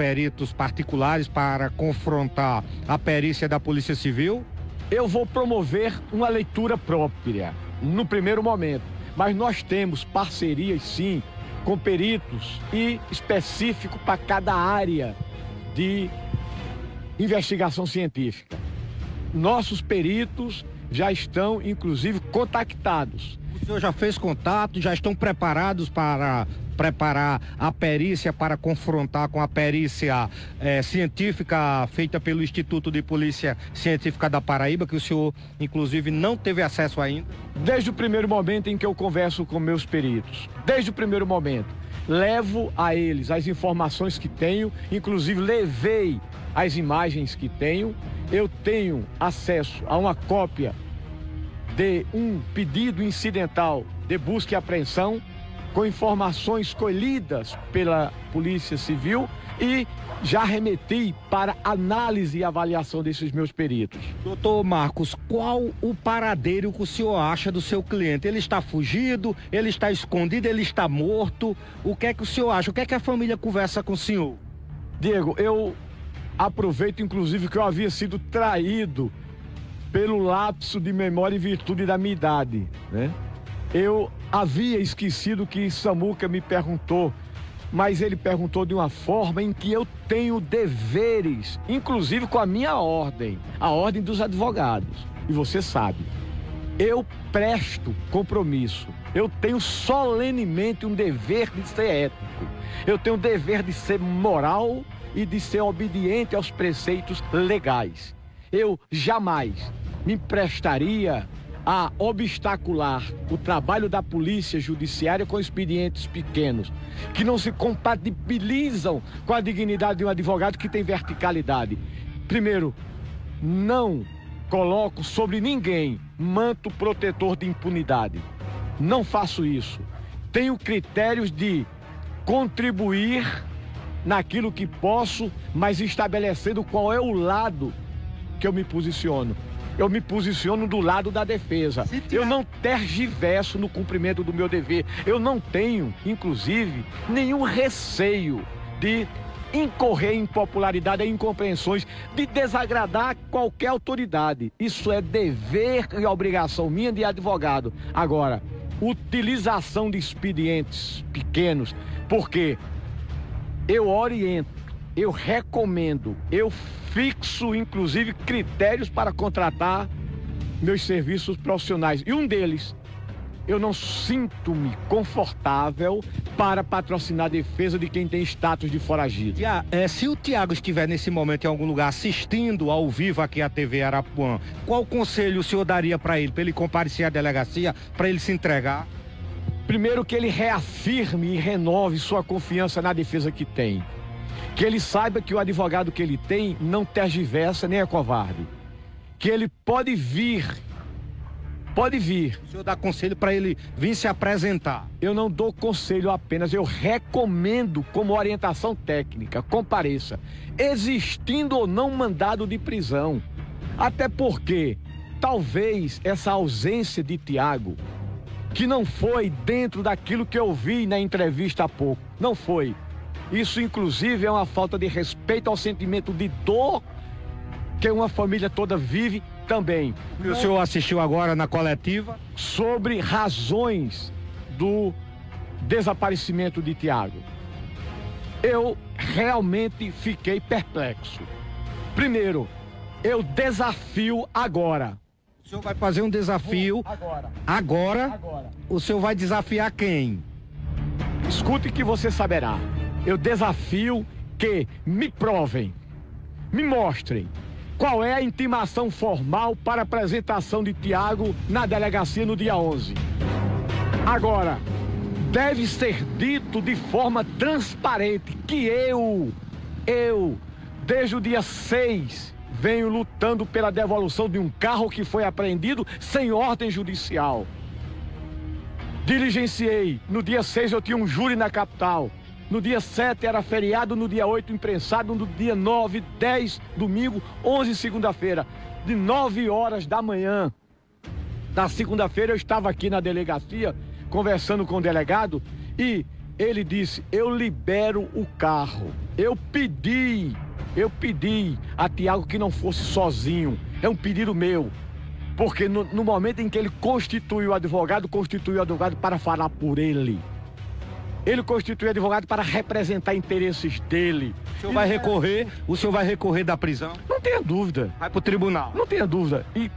Speaker 3: particulares para confrontar a perícia da Polícia Civil?
Speaker 18: Eu vou promover uma leitura própria no primeiro momento, mas nós temos parcerias, sim, com peritos e específico para cada área de investigação científica. Nossos peritos já estão, inclusive, contactados.
Speaker 3: O senhor já fez contato, já estão preparados para preparar a perícia para confrontar com a perícia científica feita pelo Instituto de Polícia Científica da Paraíba, que o senhor, inclusive, não teve acesso ainda?
Speaker 18: Desde o primeiro momento em que eu converso com meus peritos, desde o primeiro momento, levo a eles as informações que tenho, inclusive levei as imagens que tenho. Eu tenho acesso a uma cópia de um pedido incidental de busca e apreensão, com informações colhidas pela Polícia Civil e já remeti para análise e avaliação desses meus peritos.
Speaker 3: Doutor Marcos, qual o paradeiro que o senhor acha do seu cliente? Ele está fugido? Ele está escondido? Ele está morto? O que é que o senhor acha? O que é que a família conversa com o senhor?
Speaker 18: Diego, eu aproveito inclusive que eu havia sido traído pelo lapso de memória e virtude da minha idade, né? Eu havia esquecido que Samuca me perguntou, mas ele perguntou de uma forma em que eu tenho deveres, inclusive com a minha ordem, a ordem dos advogados. E você sabe, eu presto compromisso, eu tenho solenemente um dever de ser ético, eu tenho o dever de ser moral e de ser obediente aos preceitos legais. Eu jamais me prestaria a obstacular o trabalho da polícia judiciária com expedientes pequenos, que não se compatibilizam com a dignidade de um advogado que tem verticalidade. Primeiro, não coloco sobre ninguém manto protetor de impunidade. Não faço isso. Tenho critérios de contribuir naquilo que posso, mas estabelecendo qual é o lado que eu me posiciono. Eu me posiciono do lado da defesa. Eu não tergiverso no cumprimento do meu dever. Eu não tenho, inclusive, nenhum receio de incorrer em impopularidade, em incompreensões, de desagradar qualquer autoridade. Isso é dever e obrigação minha de advogado. Agora, utilização de expedientes pequenos, porque eu oriento, eu recomendo, eu fixo, inclusive, critérios para contratar meus serviços profissionais. E um deles, eu não sinto-me confortável para patrocinar a defesa de quem tem status de foragido.
Speaker 3: Se o Tiago estiver nesse momento em algum lugar assistindo ao vivo aqui à TV Arapuã, qual conselho o senhor daria para ele comparecer à delegacia, para ele se entregar?
Speaker 18: Primeiro, que ele reafirme e renove sua confiança na defesa que tem. Que ele saiba que o advogado que ele tem não tergiversa nem é covarde. Que ele pode vir. O senhor dá conselho para ele vir se apresentar? Eu não dou conselho apenas, eu recomendo como orientação técnica, compareça, existindo ou não mandado de prisão. Até porque, talvez, essa ausência de Tiago, que não foi dentro daquilo que eu vi na entrevista há pouco, não foi. Isso, inclusive, é uma falta de respeito ao sentimento de dor que uma família toda vive também.
Speaker 3: E o senhor assistiu agora na coletiva?
Speaker 18: Sobre razões do desaparecimento de Tiago. Eu realmente fiquei perplexo. Primeiro, eu desafio agora.
Speaker 3: O senhor vai fazer um desafio agora? O senhor vai desafiar quem?
Speaker 18: Escute que você saberá. Eu desafio que me provem, me mostrem qual é a intimação formal para a apresentação de Tiago na delegacia no dia 11. Agora, deve ser dito de forma transparente que eu, desde o dia 6, venho lutando pela devolução de um carro que foi apreendido sem ordem judicial. Diligenciei. No dia 6 eu tinha um júri na capital. No dia 7 era feriado, no dia 8 imprensado, no dia 9, 10, domingo, 11, segunda-feira. De 9 horas da manhã da segunda-feira eu estava aqui na delegacia conversando com o delegado e ele disse, eu libero o carro. Eu pedi a Tiago que não fosse sozinho. É um pedido meu. Porque no momento em que ele constituiu o advogado para falar por ele. Ele constitui advogado para representar interesses dele.
Speaker 3: O senhor vai recorrer da prisão?
Speaker 18: Não tenha dúvida.
Speaker 3: Vai para o tribunal?
Speaker 18: Não tenha dúvida. E,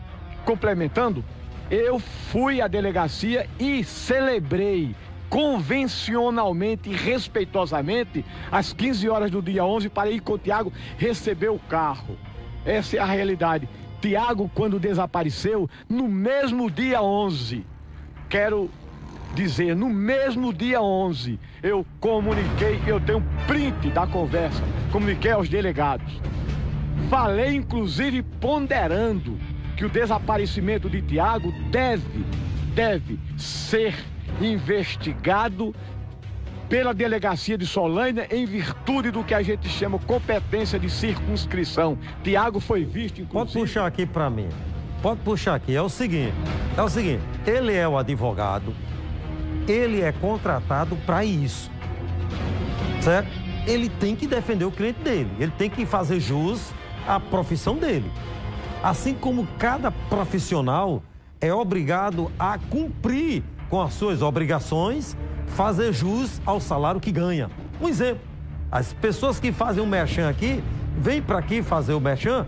Speaker 18: complementando, eu fui à delegacia e celebrei convencionalmente e respeitosamente às 15 horas do dia 11 para ir com o Tiago receber o carro. Essa é a realidade. Tiago, quando desapareceu, no mesmo dia 11, quero dizer, no mesmo dia 11, eu comuniquei, eu tenho um print da conversa, comuniquei aos delegados. Falei, inclusive, ponderando que o desaparecimento de Tiago deve ser investigado pela delegacia de Solânia em virtude do que a gente chama competência de circunscrição. Tiago foi visto, inclusive...
Speaker 1: Pode puxar aqui para mim. Pode puxar aqui. É o seguinte, ele é o advogado, ele é contratado para isso, certo? Ele tem que defender o cliente dele, ele tem que fazer jus à profissão dele. Assim como cada profissional é obrigado a cumprir com as suas obrigações, fazer jus ao salário que ganha. Um exemplo, as pessoas que fazem o merchan aqui, vêm para aqui fazer o merchan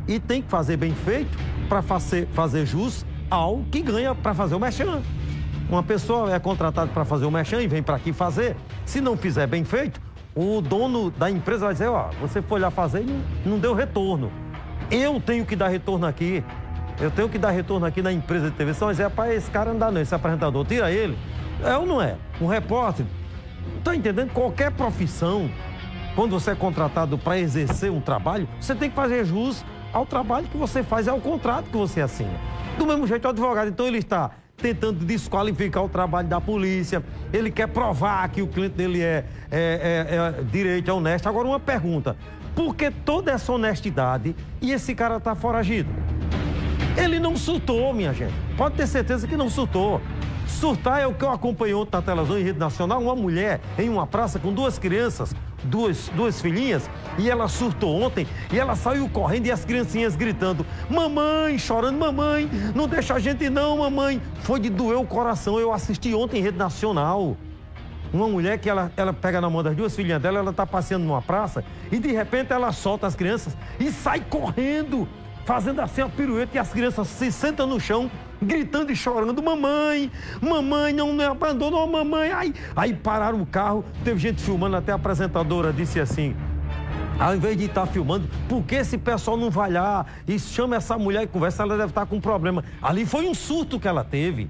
Speaker 1: e tem que fazer bem feito para fazer jus ao que ganha para fazer o merchan. Uma pessoa é contratada para fazer o merchan e vem para aqui fazer. Se não fizer bem feito, o dono da empresa vai dizer, ó, você foi lá fazer e não deu retorno. Eu tenho que dar retorno aqui. Eu tenho que dar retorno aqui na empresa de TV. Mas para esse cara não dá não, esse apresentador, tira ele. É ou não é? Um repórter. Tá entendendo? Qualquer profissão, quando você é contratado para exercer um trabalho, você tem que fazer jus ao trabalho que você faz, ao contrato que você assina. Do mesmo jeito, o advogado, então ele está tentando desqualificar o trabalho da polícia, ele quer provar que o cliente dele é direito, é honesto. Agora, uma pergunta, por que toda essa honestidade e esse cara tá foragido? Ele não surtou, minha gente, pode ter certeza que não surtou. Surtar é o que eu acompanhei ontem na televisão em rede nacional, uma mulher em uma praça com duas crianças, duas filhinhas, e ela surtou ontem, e ela saiu correndo e as criancinhas gritando, mamãe, chorando, mamãe, não deixa a gente não, mamãe. Foi de doer o coração, eu assisti ontem em rede nacional. Uma mulher que ela pega na mão das duas filhinhas dela, ela tá passeando numa praça, e de repente ela solta as crianças e sai correndo, fazendo assim uma pirueta, e as crianças se sentam no chão, gritando e chorando, mamãe, mamãe, não me abandonou, mamãe. Aí pararam o carro, teve gente filmando, até a apresentadora disse assim, ao invés de estar filmando, por que esse pessoal não vai lá e chama essa mulher e conversa, ela deve estar com um problema. Ali foi um surto que ela teve.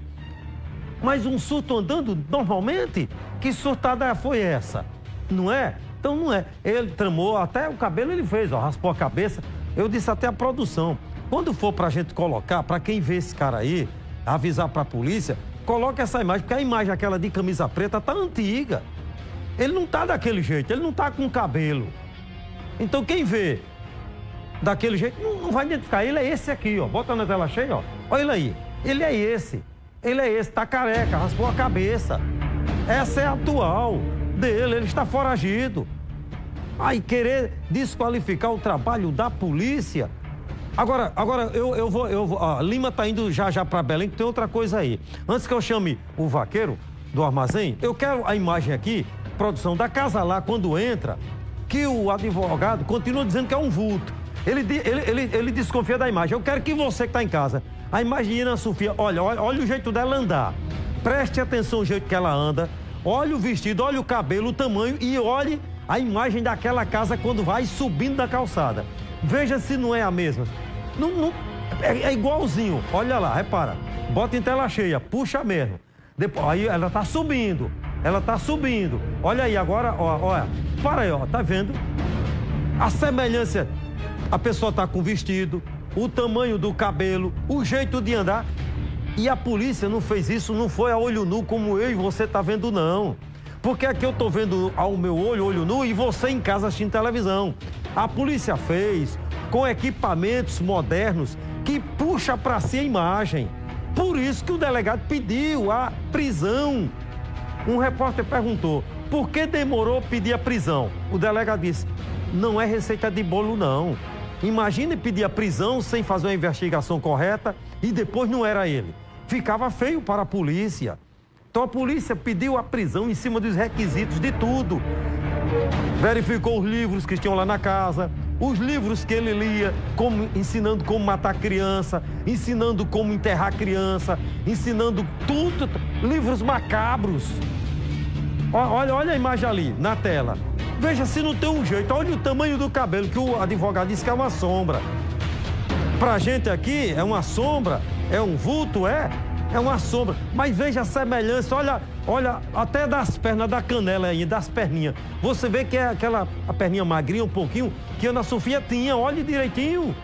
Speaker 1: Mas um surto andando normalmente? Que surtada foi essa? Não é? Então não é. Ele tramou, até o cabelo ele fez, ó, raspou a cabeça. Eu disse até a produção, quando for pra gente colocar, pra quem vê esse cara aí, avisar pra polícia, coloca essa imagem, porque a imagem aquela de camisa preta tá antiga. Ele não tá daquele jeito, ele não tá com cabelo. Então quem vê daquele jeito não vai identificar. Ele é esse aqui, ó. Bota na tela cheia, ó. Olha ele aí. Ele é esse. Ele é esse, tá careca, raspou a cabeça. Essa é a atual dele, ele está foragido. Aí querer desqualificar o trabalho da polícia. Agora eu vou. Lima tá indo já para Belém, que tem outra coisa aí. Antes que eu chame o vaqueiro do armazém, eu quero a imagem aqui, produção, da casa lá, quando entra, que o advogado continua dizendo que é um vulto. Ele desconfia da imagem. Eu quero que você que está em casa, a imagem de Ana Sofia, olha o jeito dela andar. Preste atenção no jeito que ela anda. Olha o vestido, olha o cabelo, o tamanho e olhe a imagem daquela casa quando vai subindo da calçada. Veja se não é a mesma. É igualzinho. Olha lá, repara. Bota em tela cheia, puxa mesmo. Depois, aí ela tá subindo. Ela tá subindo. Olha aí agora, olha. Para aí, ó. Tá vendo? A semelhança. A pessoa tá com vestido, o tamanho do cabelo, o jeito de andar. E a polícia não fez isso, não foi a olho nu como eu e você tá vendo, não. Porque aqui eu tô vendo ao meu olho nu, e você em casa assistindo televisão. A polícia fez com equipamentos modernos que puxa para si a imagem. Por isso que o delegado pediu a prisão. Um repórter perguntou, por que demorou pedir a prisão? O delegado disse, não é receita de bolo, não. Imagine pedir a prisão sem fazer uma investigação correta e depois não era ele. Ficava feio para a polícia. Então a polícia pediu a prisão em cima dos requisitos de tudo. Verificou os livros que tinham lá na casa, os livros que ele lia, ensinando como matar criança, ensinando como enterrar criança, ensinando tudo, livros macabros. Olha a imagem ali, na tela. Veja se não tem um jeito, olha o tamanho do cabelo, que o advogado disse que é uma sombra. Pra gente aqui, é uma sombra, é um vulto, é uma sombra. Mas veja a semelhança, olha até das pernas, da canela aí, das perninhas. Você vê que é a perninha magrinha um pouquinho, que Ana Sofia tinha, olhe direitinho.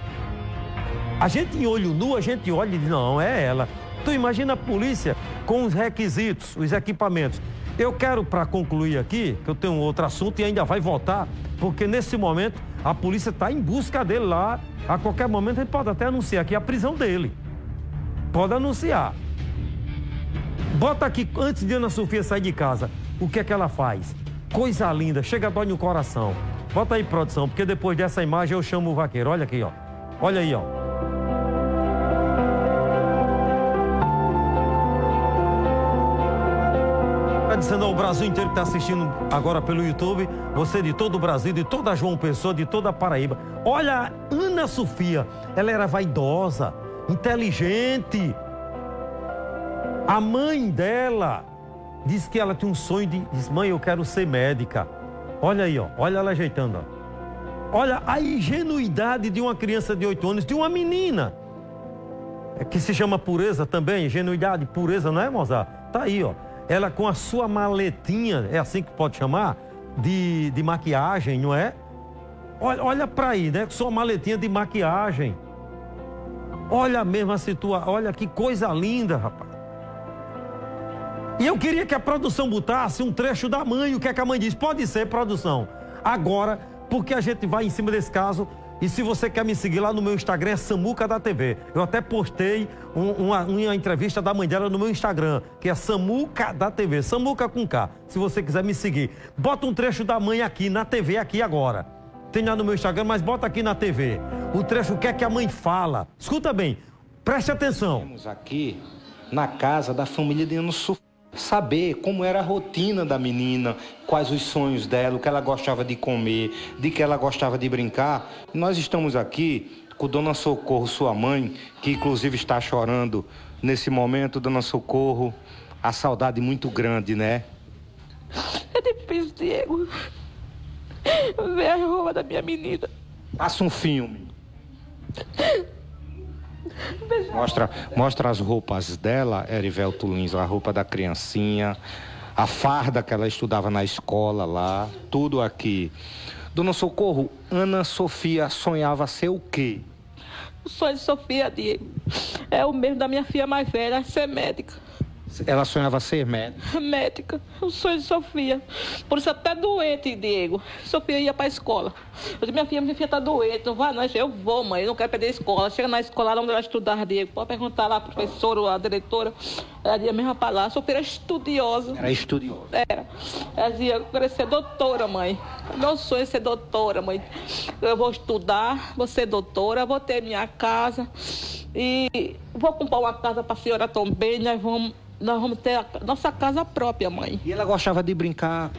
Speaker 1: A gente em olho nu, a gente olha e diz, não, é ela. Tu imagina a polícia com os requisitos, os equipamentos. Eu quero, para concluir aqui, que eu tenho outro assunto e ainda vai voltar, porque nesse momento a polícia está em busca dele lá. A qualquer momento ele pode até anunciar aqui a prisão dele. Pode anunciar. Bota aqui, antes de Ana Sofia sair de casa, o que é que ela faz? Coisa linda, chega a dói no coração. Bota aí, produção, porque depois dessa imagem eu chamo o vaqueiro. Olha aqui, ó. Olha aí, ó. Agradecendo ao Brasil inteiro que está assistindo agora pelo YouTube. Você de todo o Brasil, de toda João Pessoa, de toda a Paraíba. Olha a Ana Sofia. Ela era vaidosa, inteligente. A mãe dela disse que ela tinha um sonho disse, mãe, eu quero ser médica. Olha aí, ó. Olha ela ajeitando, ó. Olha a ingenuidade de uma criança de 8 anos, de uma menina. Que se chama pureza também, ingenuidade, pureza, não é, Mozart? Tá aí, ó. Ela com a sua maletinha, é assim que pode chamar, de maquiagem, não é? Olha pra aí, né? Com sua maletinha de maquiagem. Olha mesmo a situação, olha que coisa linda, rapaz. E eu queria que a produção botasse um trecho da mãe, o que é que a mãe diz. Pode ser, produção. Agora, porque a gente vai em cima desse caso. E se você quer me seguir lá no meu Instagram, é Samuca da TV. Eu até postei uma entrevista da mãe dela no meu Instagram, que é Samuca da TV, Samuca com K. Se você quiser me seguir, bota um trecho da mãe aqui na TV, aqui agora. Tem lá no meu Instagram, mas bota aqui na TV. O trecho, o que é que a mãe fala. Escuta bem, preste atenção.
Speaker 3: Estamos aqui na casa da família de Ana Sofia. Saber como era a rotina da menina, quais os sonhos dela, o que ela gostava de comer, de que ela gostava de brincar. Nós estamos aqui com Dona Socorro, sua mãe, que inclusive está chorando nesse momento. Dona Socorro, a saudade muito grande, né?
Speaker 19: É difícil, Diego, ver a roupa da minha menina.
Speaker 3: Passa um filme. Mostra as roupas dela, Erivelto Lins, a roupa da criancinha, a farda que ela estudava na escola lá, tudo aqui. Dona Socorro, Ana Sofia sonhava ser o quê?
Speaker 19: O sonho de Sofia, Diego, é o mesmo da minha filha mais velha, ser médica.
Speaker 3: Ela sonhava ser médica?
Speaker 19: Médica, o sonho de Sofia. Por isso até doente, Diego. Sofia ia para a escola. Eu disse, minha filha está doente, não vai não. Eu vou, mãe, eu não quero perder a escola. Chega na escola onde ela estudava, Diego. Pode perguntar lá a professora ou a diretora. Ela dizia a mesma palavra. Sofia era estudiosa.
Speaker 3: Era estudiosa?
Speaker 19: Era. Ela dizia, eu quero ser doutora, mãe. Meu sonho é ser doutora, mãe. Eu vou estudar, vou ser doutora, vou ter minha casa. E vou comprar uma casa para a senhora também. Nós vamos ter a nossa casa própria, mãe.
Speaker 3: E ela gostava de brincar